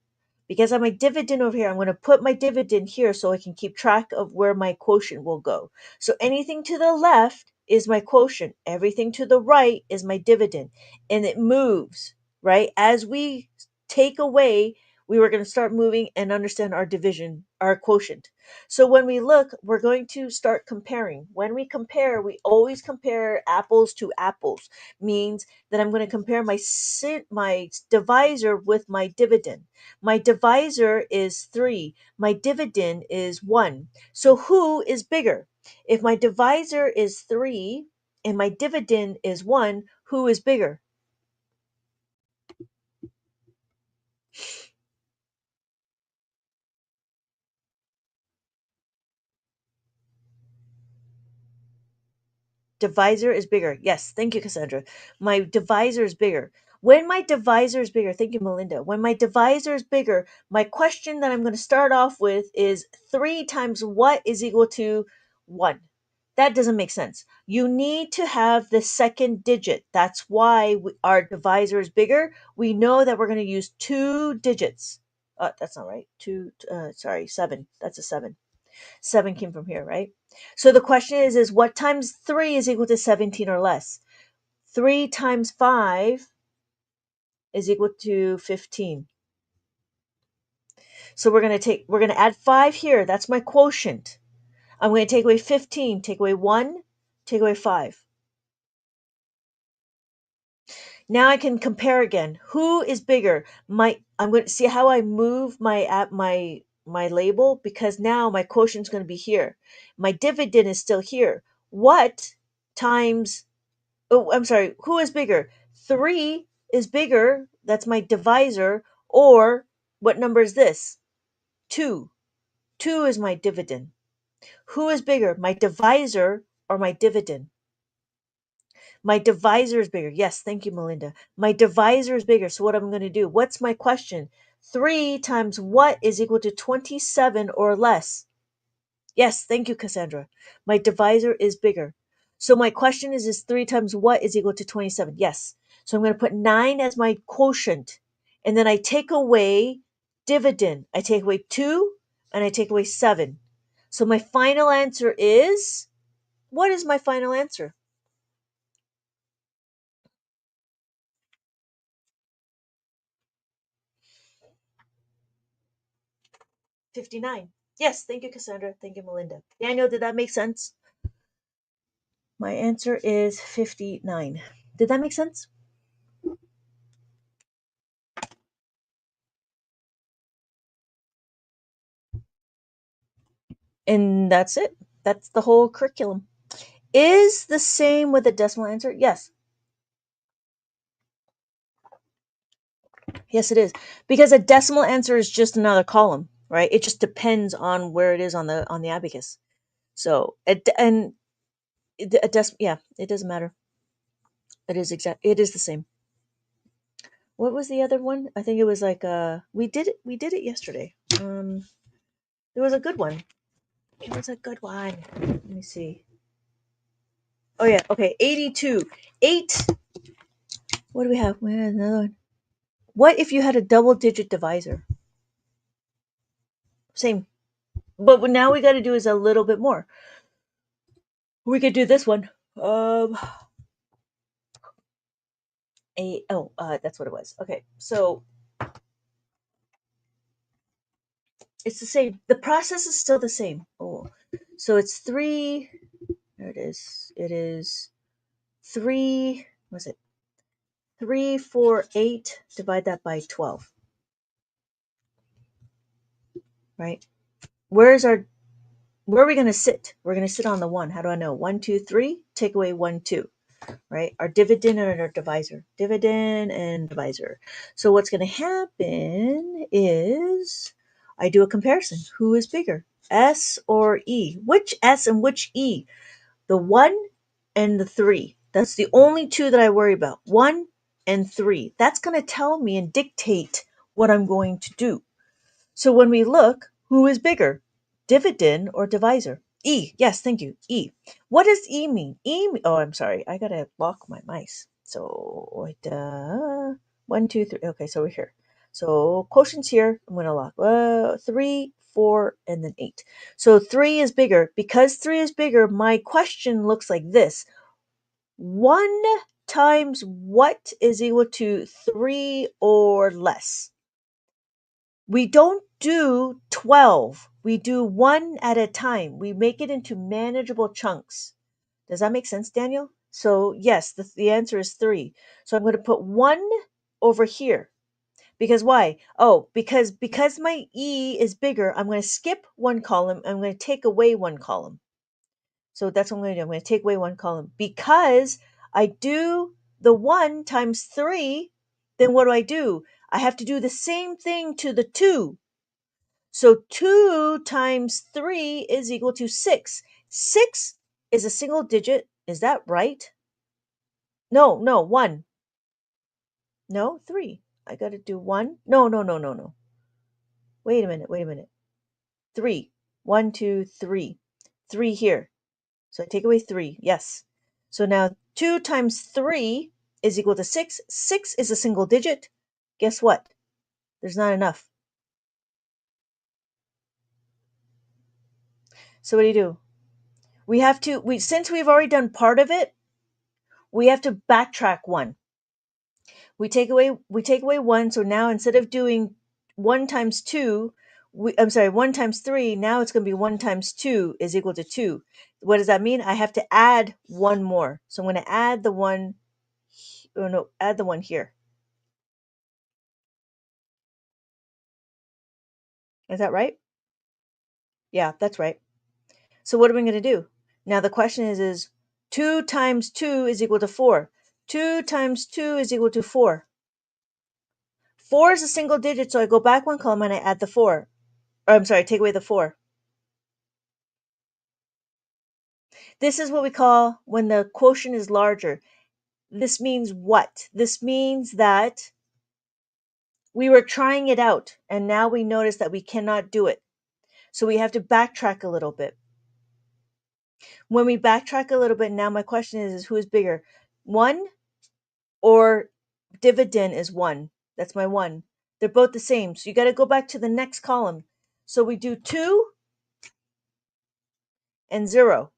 Because I have my dividend over here, I'm going to put my dividend here so I can keep track of where my quotient will go. So anything to the left is my quotient, everything to the right is my dividend. And it moves, right? As we take away, we were going to start moving and understand our division, our quotient. So when we look, we're going to start comparing. When we compare, we always compare apples to apples. Means that I'm going to compare my divisor with my dividend. My divisor is 3. My dividend is 1. So who is bigger? If my divisor is 3 and my dividend is 1, who is bigger? Divisor is bigger. Yes, thank you, Cassandra. My divisor is bigger. When my divisor is bigger, thank you, Melinda. When my divisor is bigger, my question that I'm going to start off with is 3 times what is equal to 1? That doesn't make sense. You need to have the second digit. That's why our divisor is bigger. We know that we're going to use 2 digits. That's not right. Sorry, 7. That's a 7. 7 came from here, right? So the question is what times 3 is equal to 17 or less? 3 times 5 is equal to 15. So we're going to add 5 here. That's my quotient. I'm going to take away 15, take away 1, take away 5. Now I can compare again. Who is bigger? I'm going to see how I move my label, because now my quotient is going to be here. My dividend is still here. What times Oh, I'm sorry. Who is bigger? 3 is bigger. That's my divisor. Or what number is this? 2. 2 is my dividend. Who is bigger? My divisor or my dividend? My divisor is bigger. Yes, thank you, Melinda. My divisor is bigger. So what I'm going to do? What's my question? 3 times what is equal to 27 or less? Yes, thank you, Cassandra. My divisor is bigger. So my question is 3 times what is equal to 27? Yes. So I'm going to put 9 as my quotient. And then I take away dividend. I take away 2 and I take away 7. So my final answer is, what is my final answer? 59. Yes, thank you, Cassandra. Thank you, Melinda. Daniel, did that make sense? My answer is 59. Did that make sense? And that's it. That's the whole curriculum. Is the same with a decimal answer? Yes. Yes, it is. Because a decimal answer is just another column, right? It just depends on where it is on the abacus. So yeah, it doesn't matter. It is the same. What was the other one? I think it was like we did it yesterday. It was a good one. It was a good one. Let me see. Oh yeah, okay. 82. 8. What do we have? We had another one. What if you had a double digit divisor? Same. But what now we got to do is a little bit more. We could do this one. That's what it was. Okay, so it's the same. The process is still the same. Oh, so it's 3. There it is. It is 3. Was it 3, 4, 8? Divide that by 12. Right. Where's our? Where are we gonna sit? We're gonna sit on the 1. How do I know? 1, 2, 3. Take away 1, 2. Right? Our dividend and our divisor. Dividend and divisor. So what's going to happen is I do a comparison. Who is bigger? S or E? Which S and which E? The 1 and the 3. That's the only two that I worry about. 1 and 3. That's going to tell me and dictate what I'm going to do. So when we look, who is bigger, dividend or divisor? E. Yes, thank you. E. What does E mean? Oh, I'm sorry. I gotta lock my mice. So, 1, 2, 3. Okay, so we're here. So quotient's here. I'm gonna lock 3, 4, and then 8. So 3 is bigger. Because 3 is bigger, my question looks like this: 1 times what is equal to 3 or less? We don't do 12. We do 1 at a time. We make it into manageable chunks. Does that make sense, Daniel? So, yes, the answer is 3. So I'm going to put 1 over here. Because why? Oh, because my E is bigger, I'm going to skip one column. I'm going to take away one column. So that's what I'm going to do. I'm going to take away one column. Because I do the 1 times 3, then what do? I have to do the same thing to the 2. So 2 times 3 is equal to 6. 6 is a single digit. Is that right? No, 1. No, 3. I got to do 1. No, no, no, no, no. Wait a minute. 3. 1, 2, 3. 3 here. So I take away 3. Yes. So now 2 times 3 is equal to 6. 6 is a single digit. Guess what? There's not enough. So what do? Since we've already done part of it, we have to backtrack 1. We take away 1. So now instead of doing 1 times 2, 1 times 3, now it's going to be 1 times 2 is equal to 2. What does that mean? I have to add 1 more. So I'm going to add the 1. Oh no, add the 1 here. Is that right? Yeah, that's right. So what are we going to do? Now the question is 2 times 2 is equal to 4. 2 times 2 is equal to 4. 4 is a single digit, so I go back 1 column and I add the 4. Or I'm sorry, take away the 4. This is what we call when the quotient is larger. This means what? This means that we were trying it out and now we notice that we cannot do it. So we have to backtrack a little bit. When we backtrack a little bit, now my question is who is bigger? 1 or dividend is 1? That's my 1. They're both the same. So you got to go back to the next column. So we do 2 and 0.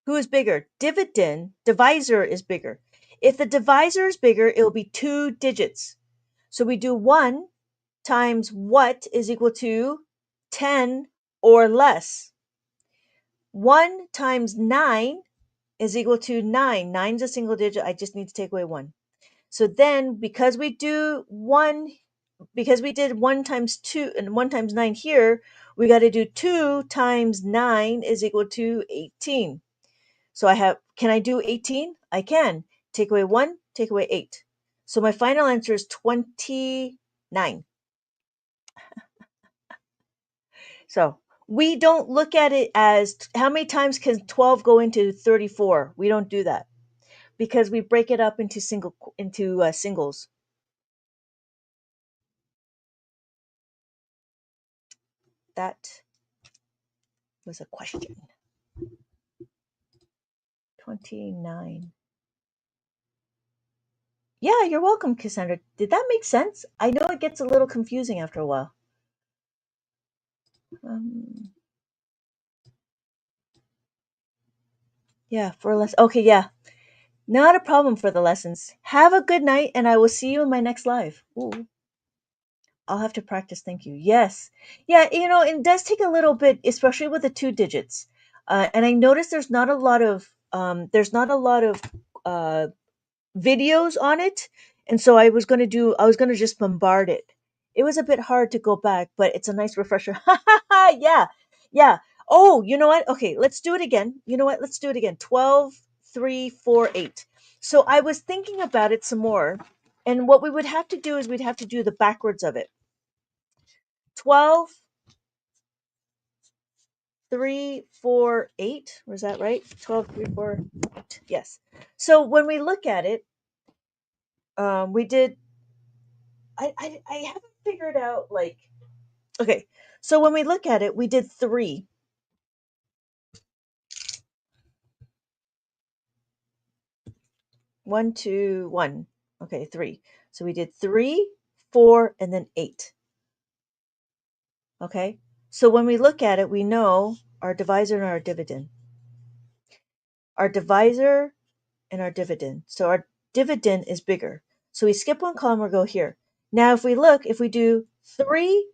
Who is bigger? Dividend, divisor is bigger. If the divisor is bigger, it'll be 2 digits. So we do 1 times what is equal to 10 or less. 1 times 9 is equal to 9. 9 is a single digit. I just need to take away 1. So then because we did 1 times 2 and 1 times 9 here, we got to do 2 times 9 is equal to 18. So can I do 18? I can. Take away 1, take away 8. So my final answer is 29. So we don't look at it as how many times can 12 go into 34. We don't do that because we break it up into singles. That was a question. 29. Yeah, you're welcome, Cassandra. Did that make sense? I know it gets a little confusing after a while. Um, yeah, for less. Okay, yeah. Not a problem for the lessons. Have a good night, and I will see you in my next live. Ooh, I'll have to practice. Thank you. Yes. Yeah, it does take a little bit, especially with the 2 digits. And I noticed there's not a lot of uh, videos on it, and so I was going to just bombard it. It was a bit hard to go back, but it's a nice refresher. Yeah, yeah. Oh, you know what? Okay, let's do it again. You know what? Let's do it again. 12, 3, 4, 8. So I was thinking about it some more, and what we would have to do is we'd have to do the backwards of it. 12, 3, 4, 8. Was that right? 12, 3, 4, 8. Yes. So when we look at it, we did I haven't figured out like okay. So when we look at it, we did 3. 1, 2, 1. Okay, 3. So we did 3, 4, and then 8. Okay. So when we look at it, we know our divisor and our dividend. Our divisor and our dividend. So our dividend is bigger. So we skip one column or go here. Now if we do 3,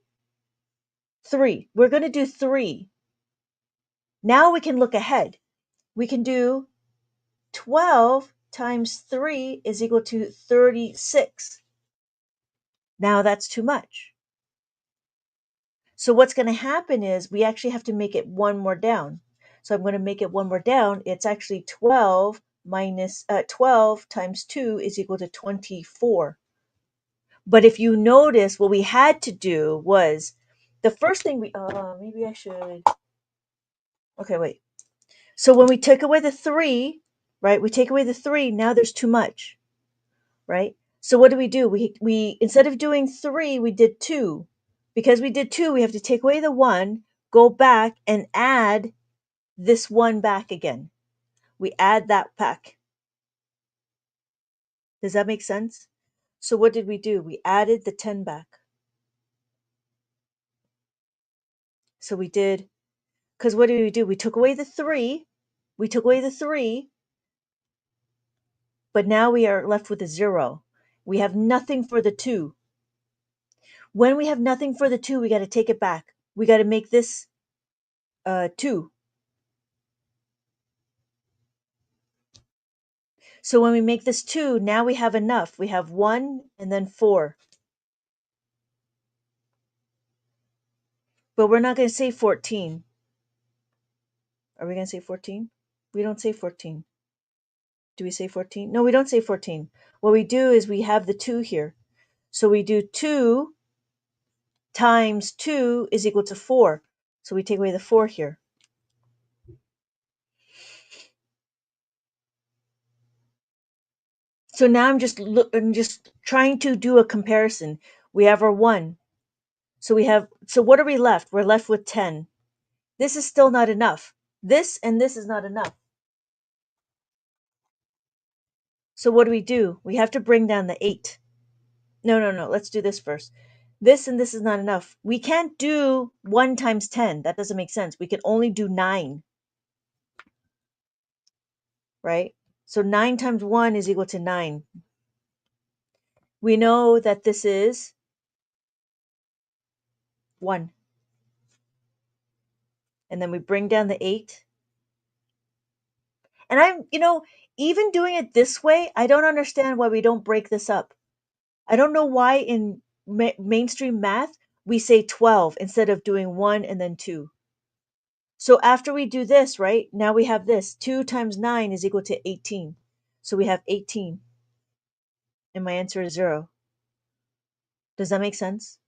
3, we're going to do 3. Now we can look ahead. We can do 12 times 3 is equal to 36. Now that's too much. So what's going to happen is we actually have to make it one more down. So I'm going to make it one more down. It's actually 12 times 2 is equal to 24. But if you notice, what we had to do was the first thing maybe I should. Okay, wait. So when we take away the 3, right? We take away the 3, now there's too much. Right? So what do? We instead of doing 3, we did 2. Because we did 2, we have to take away the 1, go back and add this 1 back again. We add that back. Does that make sense? So what did we do? We added the 10 back. So we did, because what did we do? We took away the 3. We took away the 3, but now we are left with a 0. We have nothing for the 2. When we have nothing for the 2, we got to take it back. We got to make this 2. So when we make this 2, now we have enough. We have 1 and then 4. But we're not going to say 14. Are we going to say 14? We don't say 14. Do we say 14? No, we don't say 14. What we do is we have the 2 here. So we do 2 times 2 is equal to 4. So we take away the 4 here. So now I'm just trying to do a comparison. We have our 1. So what are we left? We're left with 10. This is still not enough. This and this is not enough. So what do? We have to bring down the 8. No, no, no. Let's do this first. This and this is not enough. We can't do 1 times 10. That doesn't make sense. We can only do 9, right? So 9 times 1 is equal to 9. We know that this is 1. And then we bring down the 8. And even doing it this way, I don't understand why we don't break this up. I don't know why in mainstream math we say 12 instead of doing 1 and then 2. So after we do this, right, now we have this. 2 times 9 is equal to 18. So we have 18. And my answer is 0. Does that make sense?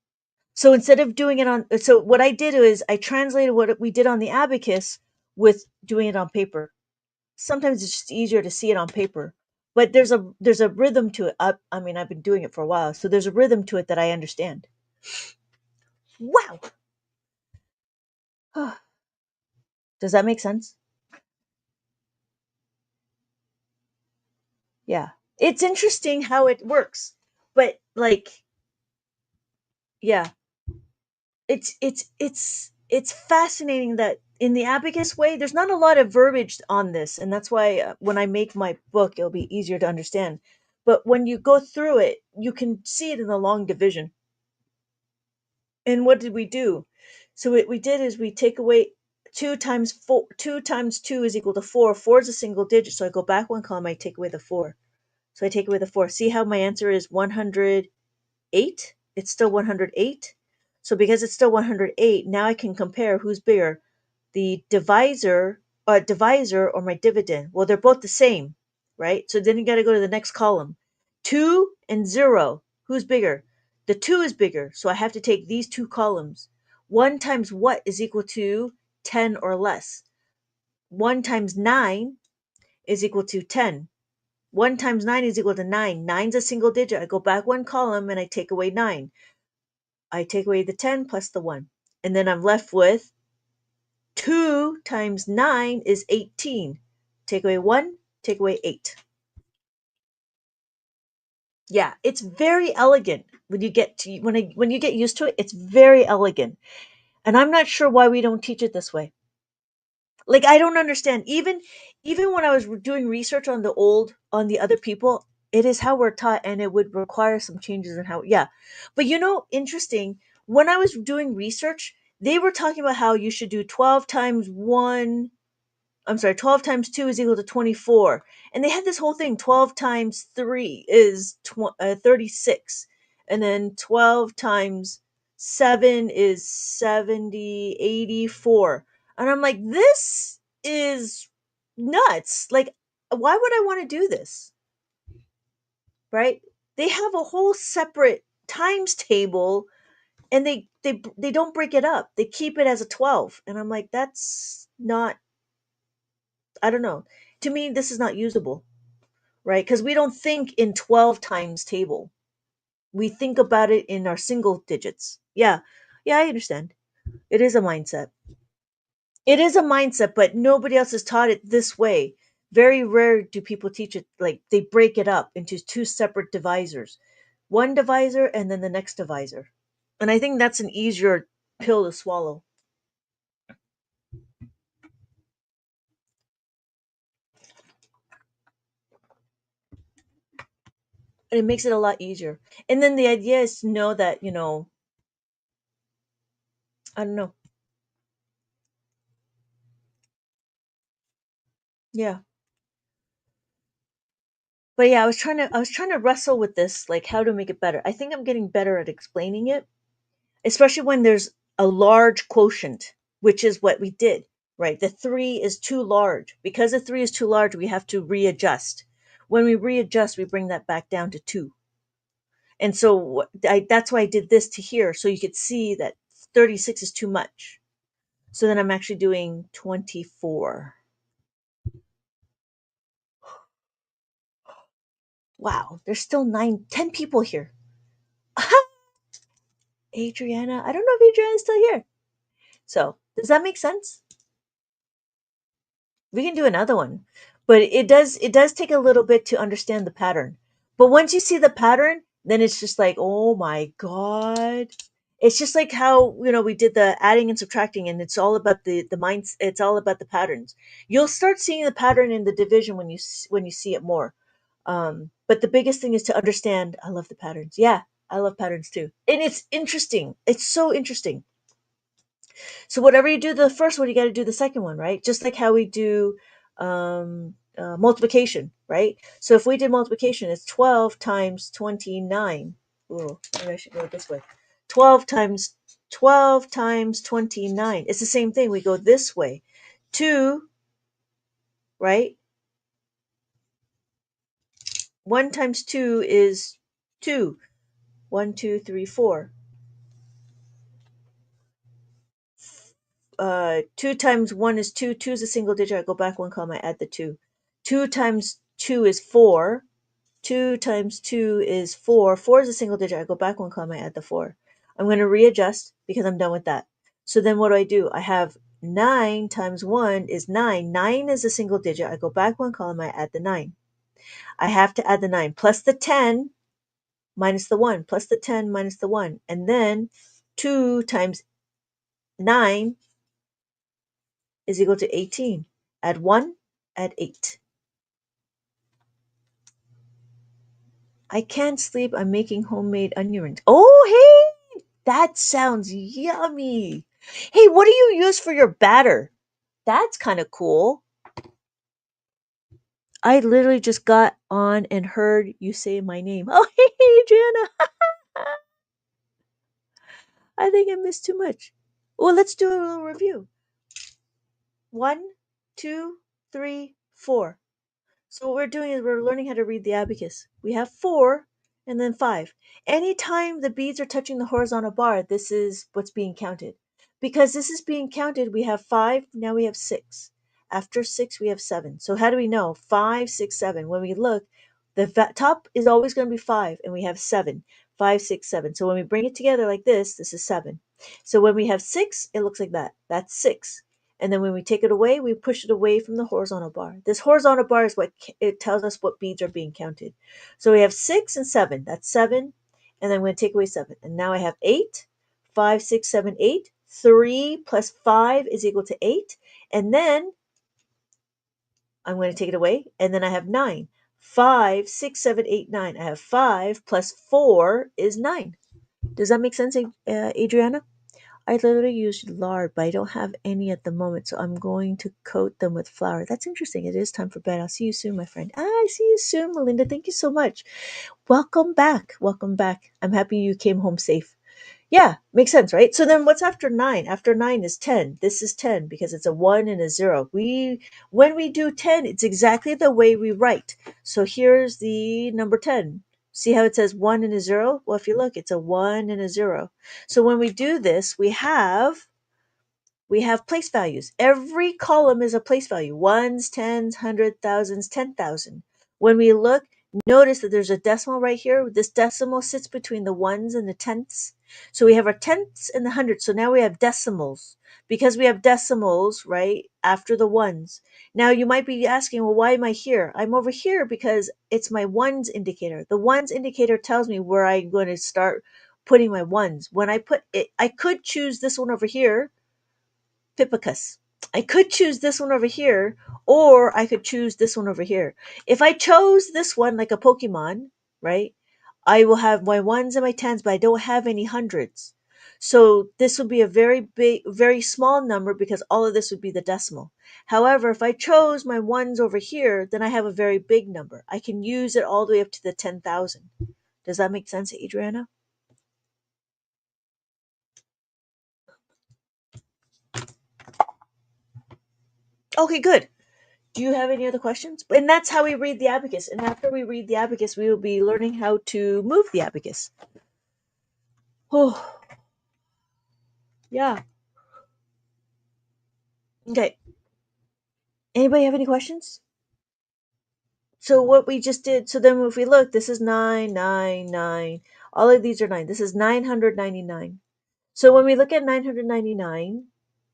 So instead of doing it on, so what I did is I translated what we did on the abacus with doing it on paper. Sometimes it's just easier to see it on paper. But there's a rhythm to it. I mean, I've been doing it for a while, so there's a rhythm to it that I understand. Wow. Does that make sense? Yeah. It's interesting how it works. But like, yeah, it's fascinating that in the abacus way, there's not a lot of verbiage on this, and that's why when I make my book, it'll be easier to understand. But when you go through it, you can see it in the long division. And what did we do? So what we did is we take away 2 times 4. 2 times 2 is equal to 4. 4 is a single digit, so I go back one column, I take away the 4. So I take away the 4. See how my answer is 108? It's still 108. So because it's still 108, now I can compare who's bigger, the divisor or my dividend. Well, they're both the same, right? So then you got to go to the next column. 2 and 0. Who's bigger? The 2 is bigger, so I have to take these two columns. 1 times what is equal to 10 or less? 1 times 9 is equal to 10. 1 times 9 is equal to 9. Nine's a single digit. I go back one column and I take away 9. I take away the 10 plus the 1. And then I'm left with 2 times 9 is 18. Take away 1, take away 8. Yeah, it's very elegant when you get to when you get used to it, it's very elegant. And I'm not sure why we don't teach it this way. Like I don't understand. Even when I was doing research on on the other people, it is how we're taught and it would require some changes in how yeah. But interesting, when I was doing research, they were talking about how you should do 12 times 1 I'm sorry, 12 times 2 is equal to 24. And they had this whole thing 12 times 3 is 36. And then 12 times 7 is 70, 84. And I'm like, this is nuts. Like, why would I want to do this? Right? They have a whole separate times table and they don't break it up. They keep it as a 12. And I'm like, that's not I don't know. To me, this is not usable, right? Because we don't think in 12 times table. We think about it in our single digits. Yeah. Yeah, I understand. It is a mindset. It is a mindset, but nobody else has taught it this way. Very rare do people teach it like they break it up into two separate divisors. One divisor and then the next divisor. And I think that's an easier pill to swallow. And it makes it a lot easier. And then the idea is to know that, I don't know. Yeah. But yeah, I was trying to wrestle with this, like how to make it better. I think I'm getting better at explaining it, especially when there's a large quotient, which is what we did, right? The 3 is too large. Because the 3 is too large, we have to readjust. When we readjust, we bring that back down to 2. And so that's why I did this to here, so you could see that 36 is too much. So then I'm actually doing 24. Wow, there's still 10 people here. Adriana, I don't know if Adriana's still here. So, does that make sense? We can do another one, but it does take a little bit to understand the pattern. But once you see the pattern, then it's just like, oh my god. It's just like how, we did the adding and subtracting, and it's all about the minds. It's all about the patterns. You'll start seeing the pattern in the division when you see it more. But the biggest thing is to understand. I love the patterns. Yeah, I love patterns too, and it's interesting. It's so interesting. So whatever you do the first one, you got to do the second one, right? Just like how we do multiplication, right? So if we did multiplication, it's 12 times 29. Ooh, maybe I should go this way. 12 times 29. It's the same thing. We go this way. 2, right? 1 times 2 is 2. 1, 2, 3, 4. 2 times 1 is 2. 2 is a single digit. I go back one column, I add the 2. 2 times 2 is 4. 2 times 2 is 4. 4 is a single digit. I go back one column, I add the 4. I'm going to readjust because I'm done with that. So then what do? I have 9 times 1 is 9. 9 is a single digit. I go back one column, I add the 9. I have to add the 9 plus the 10 minus the 1 plus the 10 minus the 1. And then 2 times 9 is equal to 18. Add 1, add 8. I can't sleep. I'm making homemade onion rings. Oh, hey, that sounds yummy. Hey, what do you use for your batter? That's kind of cool. I literally just got on and heard you say my name. Oh, hey, Jana. I think I missed too much. Well, let's do a little review. 1, 2, 3, 4. So what we're doing is we're learning how to read the abacus. We have 4 and then 5. Anytime the beads are touching the horizontal bar, this is what's being counted. Because this is being counted, we have 5, now we have 6. After 6, we have 7. So how do we know? 5, 6, 7. When we look, the top is always going to be 5, and we have 7. 5, 6, 7. So when we bring it together like this is 7. So when we have 6, it looks like that. That's 6. And then when we take it away, we push it away from the horizontal bar. This horizontal bar is what it tells us what beads are being counted. So we have 6 and 7. That's 7. And then I'm going to take away 7. And now I have 8. 5, 6, 7, 8. 3 plus 5 is equal to 8. And then I'm going to take it away. And then I have 9. 5, 6, 7, 8, 9. I have 5 plus 4 is 9. Does that make sense, Adriana? I literally use lard, but I don't have any at the moment, so I'm going to coat them with flour. That's interesting. It is time for bed. I'll see you soon, my friend. I see you soon, Melinda. Thank you so much. Welcome back. Welcome back. I'm happy you came home safe. Yeah, makes sense, right? So then what's after 9? After 9 is 10. This is 10 because it's a 1 and a 0. When we do 10, it's exactly the way we write. So here's the number 10. See how it says 1 and a 0? Well, if you look, it's a 1 and a 0. So when we do this, we have place values. Every column is a place value. Ones, tens, hundred, thousands, 10,000. When we look, notice that there's a decimal right here. This decimal sits between the ones and the tenths. So we have our tenths and the hundreds. So now we have decimals. Because we have decimals, right, after the ones. Now you might be asking, well, why am I here? I'm over here because it's my ones indicator. The ones indicator tells me where I'm going to start putting my ones. When I put it, I could choose this one over here, Pipicus. I could choose this one over here, or I could choose this one over here. If I chose this one like a Pokemon, right, I will have my ones and my tens, but I don't have any hundreds. So this would be a very big, very small number because all of this would be the decimal. However, if I chose my ones over here, then I have a very big number. I can use it all the way up to the 10,000. Does that make sense, Adriana? Okay, good. Do you have any other questions? And that's how we read the abacus. And after we read the abacus, we will be learning how to move the abacus. Oh, yeah. Okay. Anybody have any questions? So what we just did, so then if we look, this is 999. All of these are 9. This is 999. So when we look at 999,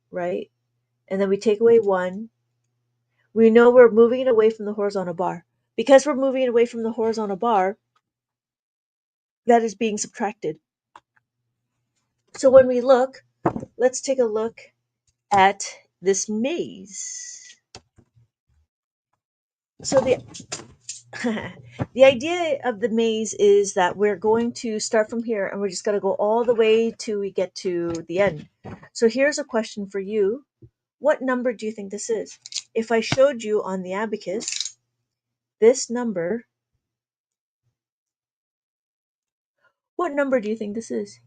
right? And then we take away 1, We know we're moving it away from the horizontal bar. Because we're moving it away from the horizontal bar, that is being subtracted. So when we look, let's take a look at this maze. So the idea of the maze is that we're going to start from here and we're just going to go all the way till we get to the end. So here's a question for you. What number do you think this is? If I showed you on the abacus this number, what number do you think this is?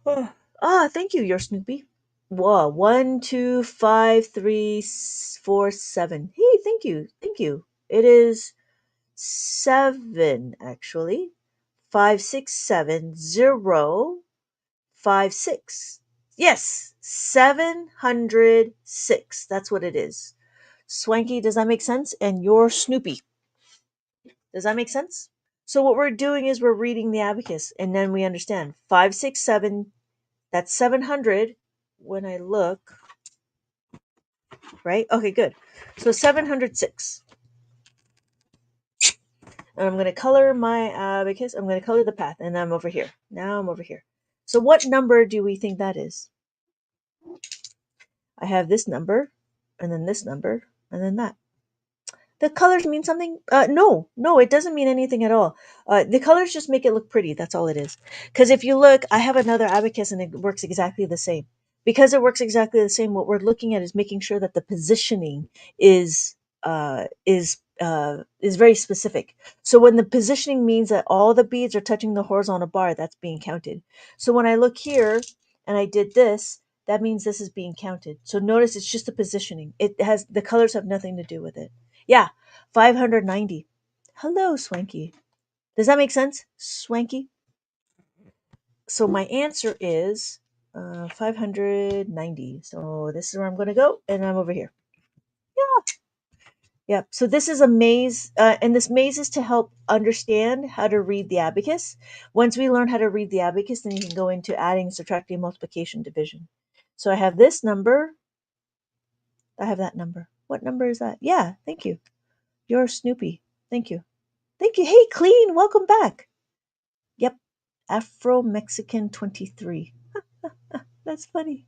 Thank you. You're Snoopy. Whoa, 1, 2, 5, 3, 4, 7. Hey, thank you. Thank you. It is 7, actually. 5, 6, 7, 0, 5, 6. Yes, 706. That's what it is. Swanky, does that make sense? And you're Snoopy. Does that make sense? So what we're doing is we're reading the abacus and then we understand. 5, 6, 7, that's 700 when I look, right? Okay, good. So 706. And I'm going to color my abacus. I'm going to color the path and I'm over here. Now I'm over here. So what number do we think that is? I have this number and then this number and then that. The colors mean something? No, it doesn't mean anything at all. The colors just make it look pretty. That's all it is. Because if you look, I have another abacus and it works exactly the same. Because it works exactly the same, what we're looking at is making sure that the positioning is very specific. So when the positioning means that all the beads are touching the horizontal bar, that's being counted. So when I look here and I did this, that means this is being counted. So notice it's just the positioning. It has the colors have nothing to do with it. Yeah, 590. Hello, Swanky. Does that make sense, Swanky? So my answer is 590. So this is where I'm going to go, and I'm over here. Yeah. Yeah. So this is a maze, and this maze is to help understand how to read the abacus. Once we learn how to read the abacus, then you can go into adding, subtracting, multiplication, division. So I have this number. I have that number. What number is that? Yeah, thank you. You're Snoopy. Thank you. Thank you. Hey, Clean, welcome back. Yep, Afro Mexican 23. That's funny.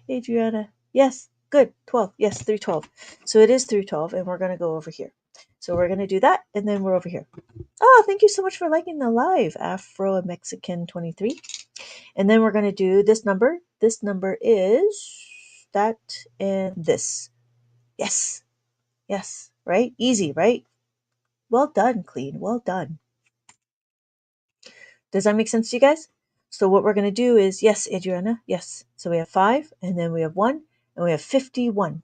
Adriana. Yes, good. 12. Yes, 312. So it is 312, and we're going to go over here. So we're going to do that, and then we're over here. Oh, thank you so much for liking the live, Afro Mexican 23. And then we're going to do this number. This number is that and this. Yes. Yes. Right? Easy, right? Well done, Clean. Well done. Does that make sense to you guys? So what we're going to do is, yes, Adriana, yes. So we have 5, and then we have 1, and we have 51.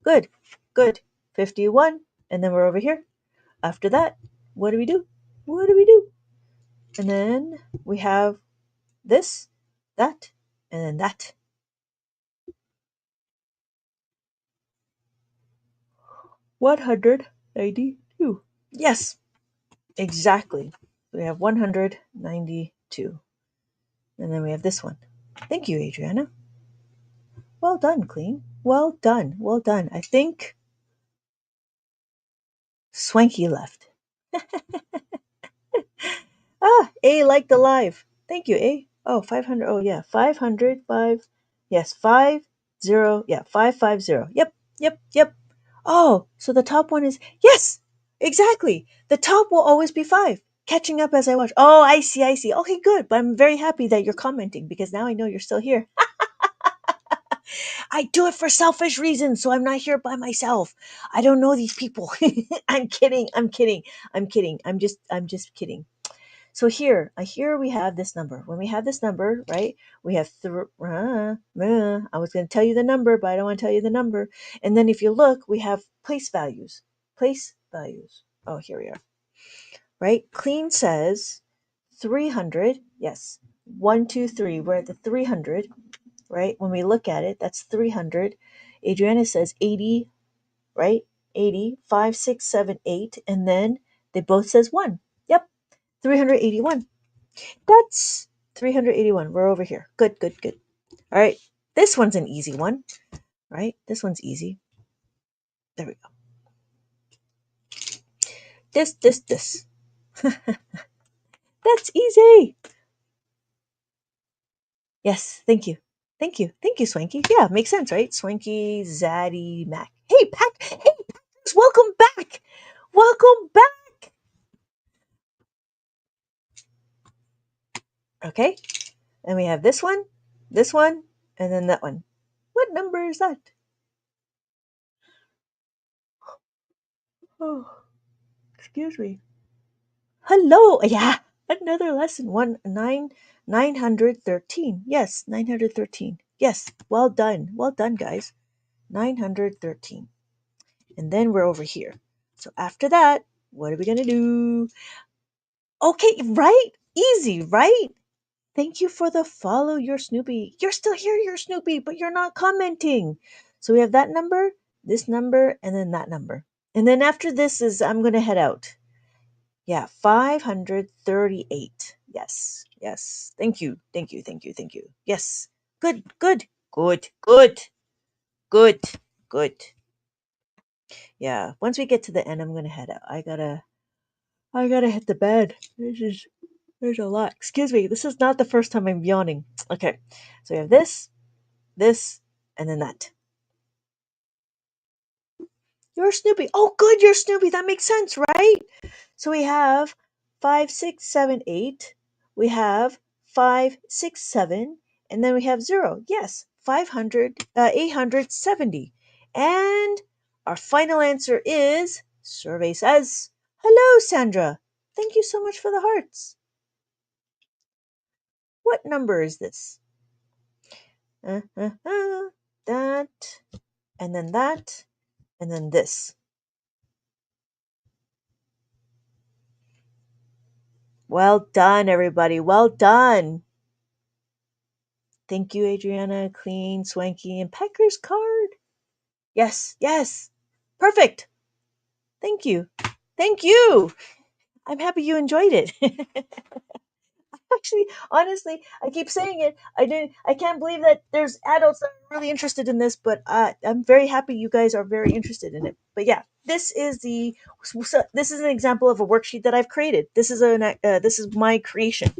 Good, good. 51, and then we're over here. After that, what do we do? What do we do? And then we have this, that, and then that. 192. Yes, exactly. We have 192. And then we have this one. Thank you, Adriana. Well done, Clean. Well done. Well done. I think Swanky left. A liked the live. Thank you, A. Oh, 500. Oh, yeah. 500. 5. Yes, 50. Yeah, 550. Yep. Oh, so the top one is. Yes, exactly. The top will always be 5. Catching up as I watch. Oh, I see. Okay, good. But I'm very happy that you're commenting because now I know you're still here. I do it for selfish reasons, so I'm not here by myself. I don't know these people. I'm kidding. I'm just kidding. So here we have this number. When we have this number, right, we have I was going to tell you the number, but I don't want to tell you the number. And then if you look, we have place values. Place values. Oh, here we are. Right? Clean says 300. Yes. 1, 2, 3. We're at the 300, right? When we look at it, that's 300. Adriana says 80, right? 80, 5, 6, 7, 8. And then they both says 1. Yep. 381. That's 381. We're over here. Good. All right. This one's an easy one, right? This one's easy. There we go. This. That's easy. Yes, thank you. Thank you. Thank you, Swanky. Yeah, makes sense, right? Swanky, Zaddy, Mac. Hey, Pack. Hey, Packers, welcome back. Welcome back. Okay, and we have this one, and then that one. What number is that? Oh, excuse me. Hello. Yeah, another lesson. 913. Yes, 913. Yes, well done. Well done, guys. 913. And then we're over here. So after that, what are we going to do? Okay, right? Easy, right? Thank you for the follow, your Snoopy. You're still here, you're Snoopy, but you're not commenting. So we have that number, this number, and then that number. And then after this is I'm going to head out. Yeah, 538. Yes, yes. Thank you, thank you, thank you, thank you. Yes. Good, good, good, good, good, good. Yeah, once we get to the end, I'm going to head out. I gotta hit the bed. There's a lot. Excuse me. This is not the first time I'm yawning. Okay. So we have this, and then that. You're Snoopy. Oh, good. You're Snoopy. That makes sense, right? So we have 5, 6, 7, 8. We have 5, 6, 7, and then we have 0. Yes, 870. And our final answer is survey says, hello, Sandra. Thank you so much for the hearts. What number is this? That, and then that, and then this. Well done, everybody. Well done. Thank you, Adriana, Clean, Swanky, and Pecker's card. Yes, yes. Perfect. Thank you. Thank you. I'm happy you enjoyed it. Actually, honestly, I keep saying it. I can't believe that there's adults that are really interested in this, but I'm very happy you guys are very interested in it. But yeah, this is an example of a worksheet that I've created. This is my creation.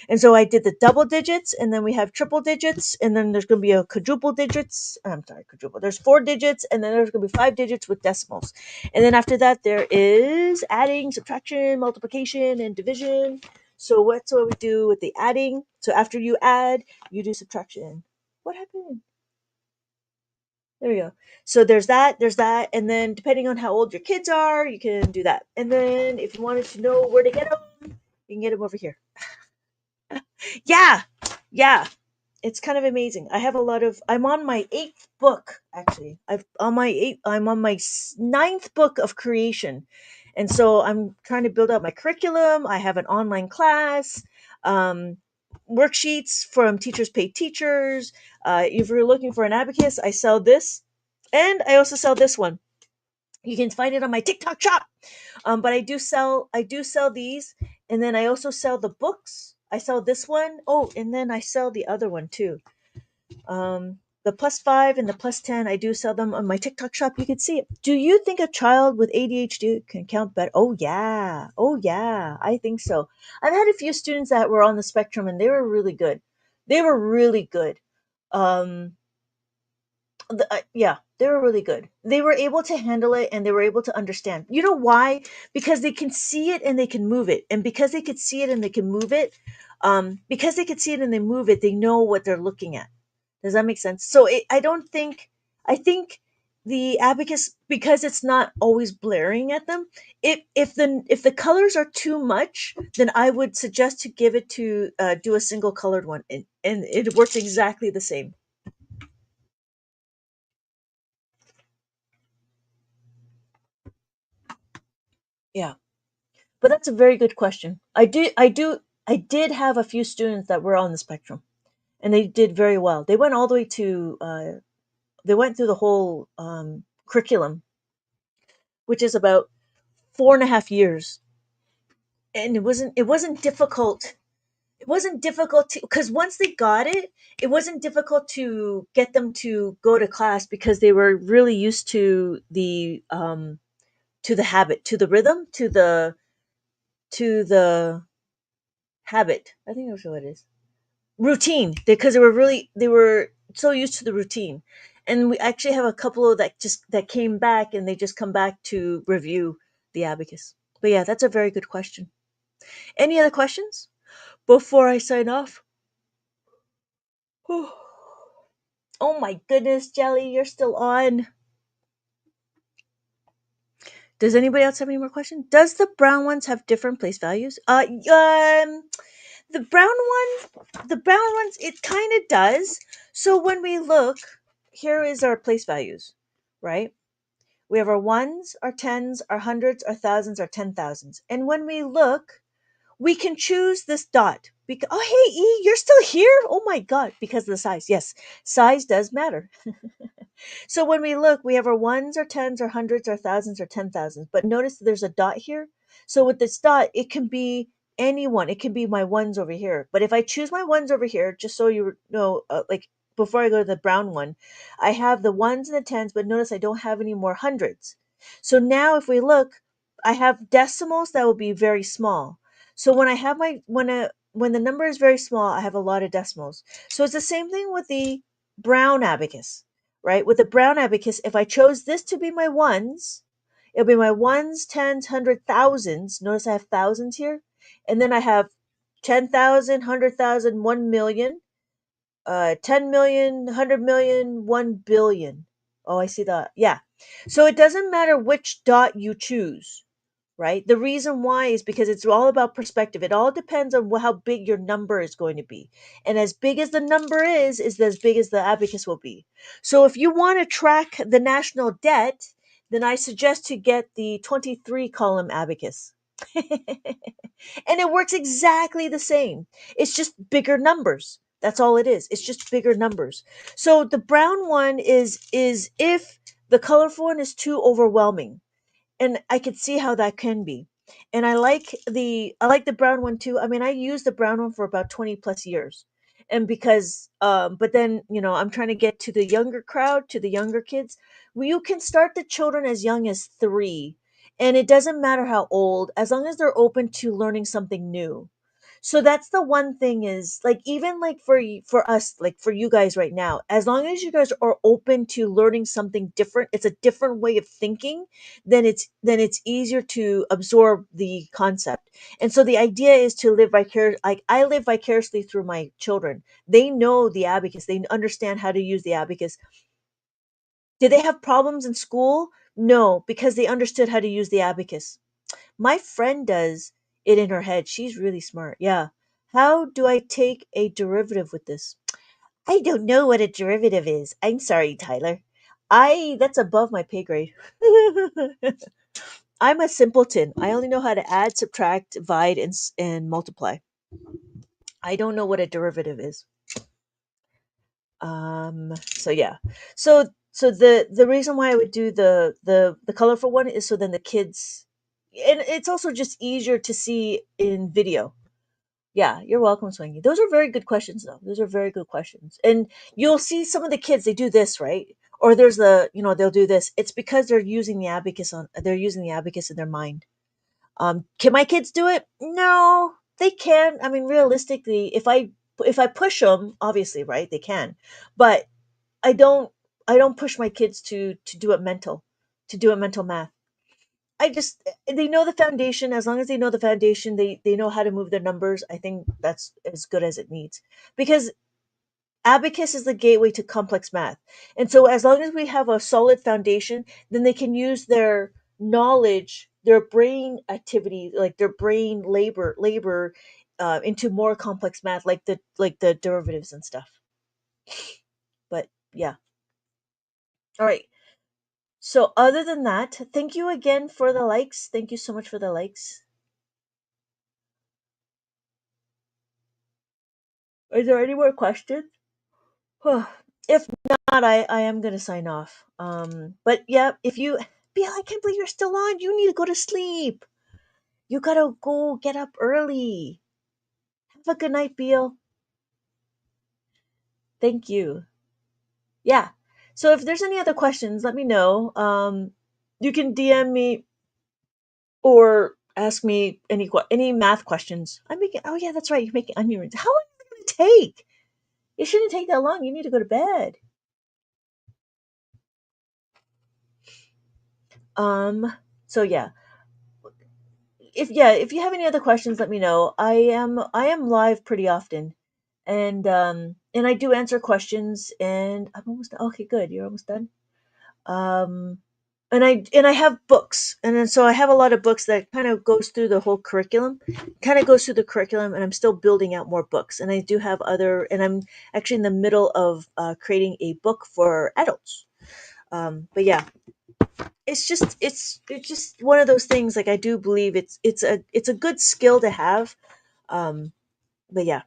And so I did the double digits, and then we have triple digits, and then there's going to be a quadruple digits. I'm sorry, quadruple. There's 4 digits, and then there's going to be 5 digits with decimals. And then after that, there is adding, subtraction, multiplication, and division. So what's what we do with the adding? So after you add, you do subtraction. What happened? There we go. So there's that, and then depending on how old your kids are, you can do that. And then if you wanted to know where to get them, you can get them over here. Yeah, yeah. It's kind of amazing. I have a lot of. I'm on my eighth book actually. I'm on my ninth book of creation, and so I'm trying to build out my curriculum. I have an online class, um, worksheets from Teachers Pay Teachers. If you're looking for an abacus, I sell this, and I also sell this one. You can find it on my TikTok shop. But I do sell these, and then I also sell the books. I sell this one. Oh, and then I sell the other one too. The +5 and the +10, I do sell them on my TikTok shop. You can see it. Do you think a child with ADHD can count better? Oh yeah, oh yeah, I think so. I've had a few students that were on the spectrum, and they were really good. They were really good. Um, yeah, they were really good. They were able to handle it, and they were able to understand. You know why? Because they can see it and they can move it. And because they could see it and they can move it, because they could see it and they move it, they know what they're looking at. Does that make sense? So I don't think, I think the abacus, because it's not always blaring at them. If the colors are too much, then I would suggest to give it to do a single colored one, and it works exactly the same. Yeah. But that's a very good question. I did have a few students that were on the spectrum, and they did very well. They went all the way to they went through the whole curriculum, which is about 4.5 years, and it wasn't difficult. it wasn't difficult to, because once they got it, it wasn't difficult to get them to go to class because they were really used to the habit, to the rhythm, to the habit. I think that's what it is. Routine, because they were so used to the routine. And we actually have a couple of that came back, and they just come back to review the abacus. But yeah, that's a very good question. Any other questions before I sign off? Oh my goodness, Jelly, you're still on. Does anybody else have any more questions? Does the brown ones have different place values? The brown ones, it kind of does. So when we look, here is our place values, right? We have our ones, our tens, our hundreds, our thousands, our 10,000s. And when we look, we can choose this dot. Because, oh, hey, E, you're still here? Oh my God, because of the size. Yes, size does matter. So when we look, we have our ones, our tens, our hundreds, our thousands, our 10,000s. But notice there's a dot here. So with this dot, it can be anyone. It can be my ones over here. But if I choose my ones over here, just so you know, like before I go to the brown one, I have the ones and the tens, but notice I don't have any more hundreds. So now if we look, I have decimals that will be very small. So when I have when the number is very small, I have a lot of decimals. So it's the same thing with the brown abacus, right? With the brown abacus, if I chose this to be my ones, it'll be my ones, tens, hundred, thousands. Notice I have thousands here. And then I have 10,000, 100,000, 1,000,000, 10,000,000, 100,000,000, 1,000,000,000. Oh, I see that. Yeah. So it doesn't matter which dot you choose, right? The reason why is because it's all about perspective. It all depends on how big your number is going to be. And as big as the number is as big as the abacus will be. So if you want to track the national debt, then I suggest to get the 23 column abacus. And it works exactly the same. It's just bigger numbers. That's all it is. It's just bigger numbers. So the brown one is if the colorful one is too overwhelming, and I could see how that can be. And I like the brown one too. I mean, I used the brown one for about 20 plus years. And because but then, I'm trying to get to the younger crowd, to the younger kids. Well, you can start the children as young as 3, and it doesn't matter how old, as long as they're open to learning something new. So that's the one thing, is like, even like for us, like for you guys right now, as long as you guys are open to learning something different, it's a different way of thinking, then it's easier to absorb the concept. And so the idea is to live vicariously. Like, I live vicariously through my children. They know the abacus. They understand how to use the abacus. Did they have problems in school? No, because they understood how to use the abacus. My friend does it in her head. She's really smart. Yeah. How do I take a derivative with this? I don't know what a derivative is. I'm sorry, Tyler. I That's above my pay grade. I'm a simpleton. I only know how to add, subtract, divide, and multiply. I don't know what a derivative is. So yeah. So the reason why I would do the colorful one is so then the kids, and it's also just easier to see in video. Yeah, you're welcome, Swingy. Those are very good questions, though. Those are very good questions. And you'll see some of the kids, they do this, right? Or they'll do this. It's because they're using the abacus in their mind. Can my kids do it? No, they can. I mean, realistically, if I push them, obviously, right, they can. But I don't I don't push my kids to do it mental math. I just They know the foundation. As long as they know the foundation, they know how to move their numbers. I think that's as good as it needs, because abacus is the gateway to complex math. And so as long as we have a solid foundation, then they can use their knowledge, their brain activity, like their brain labor into more complex math, like the derivatives and stuff. But yeah. All right. So other than that, thank you again for the likes. Thank you so much for the likes. Is there any more questions? If not, I am gonna sign off. But yeah, if you, Bill, I can't believe you're still on. You need to go to sleep. You gotta go get up early. Have a good night, Beal. Thank you. Yeah. So if there's any other questions, let me know. You can DM me or ask me any math questions. I'm making. Oh yeah, that's right. You're making onion rings. How long is it going to take? It shouldn't take that long. You need to go to bed. Um. So yeah, if you have any other questions, let me know. I am live pretty often, and I do answer questions. And I'm almost okay. Good. You're almost done. Um. And I have books, and then so I have a lot of books that kind of goes through the whole curriculum, and I'm still building out more books. And I do have other, and I'm actually in the middle of creating a book for adults. But yeah, it's just one of those things. Like I do believe it's a good skill to have. Um, but yeah,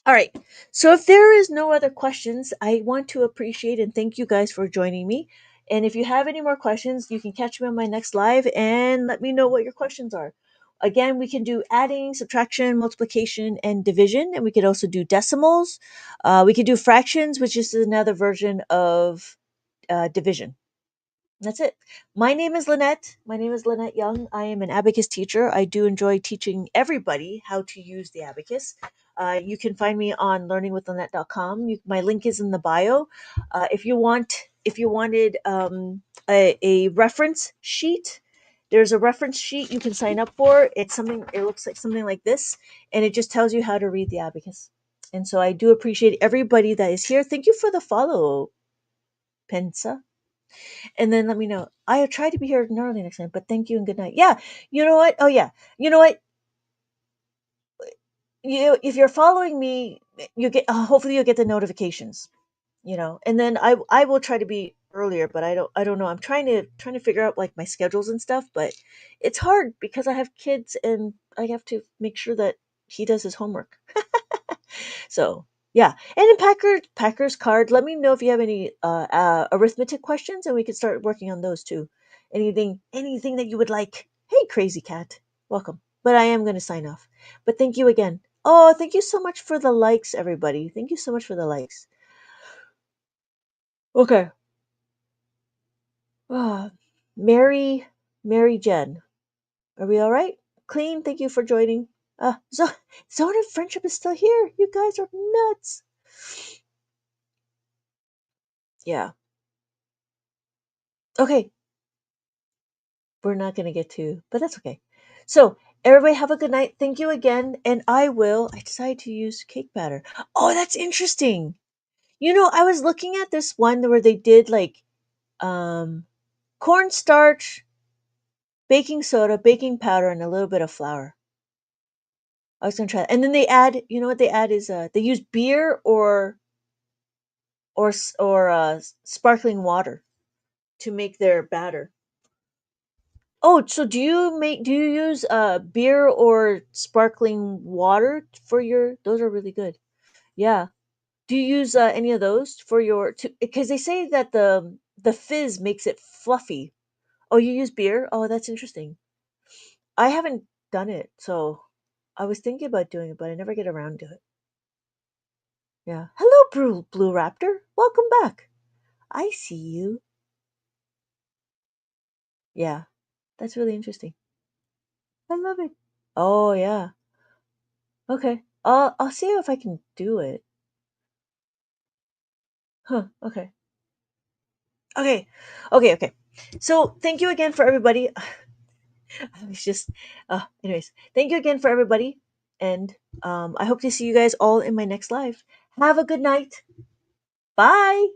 all right. So if there is no other questions, I want to appreciate and thank you guys for joining me. And if you have any more questions, you can catch me on my next live and let me know what your questions are. Again, we can do adding, subtraction, multiplication, and division, and we could also do decimals. We could do fractions, which is another version of division. That's it. My name is Lynette. My name is Lynette Young. I am an abacus teacher. I do enjoy teaching everybody how to use the abacus. You can find me on learningwithlynette.com. My link is in the bio. If you wanted a reference sheet, there's a reference sheet you can sign up for. It's something. It looks like something like this, and it just tells you how to read the abacus. And so I do appreciate everybody that is here. Thank you for the follow, Pensa. And then let me know. I'll try to be here early next time, but thank you and good night. Yeah, you know what? Oh yeah, you know what? If you're following me, you get. Hopefully, you'll get the notifications. And then I will try to be earlier, but I don't know. I'm trying to figure out like my schedules and stuff, but it's hard because I have kids and I have to make sure that he does his homework. So yeah, and in Packer's card, let me know if you have any arithmetic questions, and we can start working on those too. Anything that you would like. Hey, crazy cat, welcome. But I am going to sign off. But thank you again. Oh, thank you so much for the likes, everybody. Thank you so much for the likes. Okay. Ah, Mary, Mary Jen, are we all right? Clean. Thank you for joining. Zone of Friendship is still here. You guys are nuts. Yeah. Okay. We're not going to get to, but that's okay. So, everybody have a good night. Thank you again. And I decided to use cake batter. Oh, that's interesting. I was looking at this one where they did like um, cornstarch, baking soda, baking powder, and a little bit of flour. I was going to try that. And then they add, what they add is they use beer or sparkling water to make their batter. Oh, so do you use beer or sparkling water for your those are really good. Yeah. Do you use any of those for your because they say that the fizz makes it fluffy. Oh, you use beer? Oh, that's interesting. I haven't done it, so I was thinking about doing it, but I never get around to it. Yeah. Hello, Blue Raptor. Welcome back. I see you. Yeah. That's really interesting. I love it. Oh, yeah. Okay. I'll see if I can do it. Huh. Okay. Okay. Okay. Okay. So thank you again for everybody. I was just, anyways, thank you again for everybody. And I hope to see you guys all in my next live. Have a good night. Bye.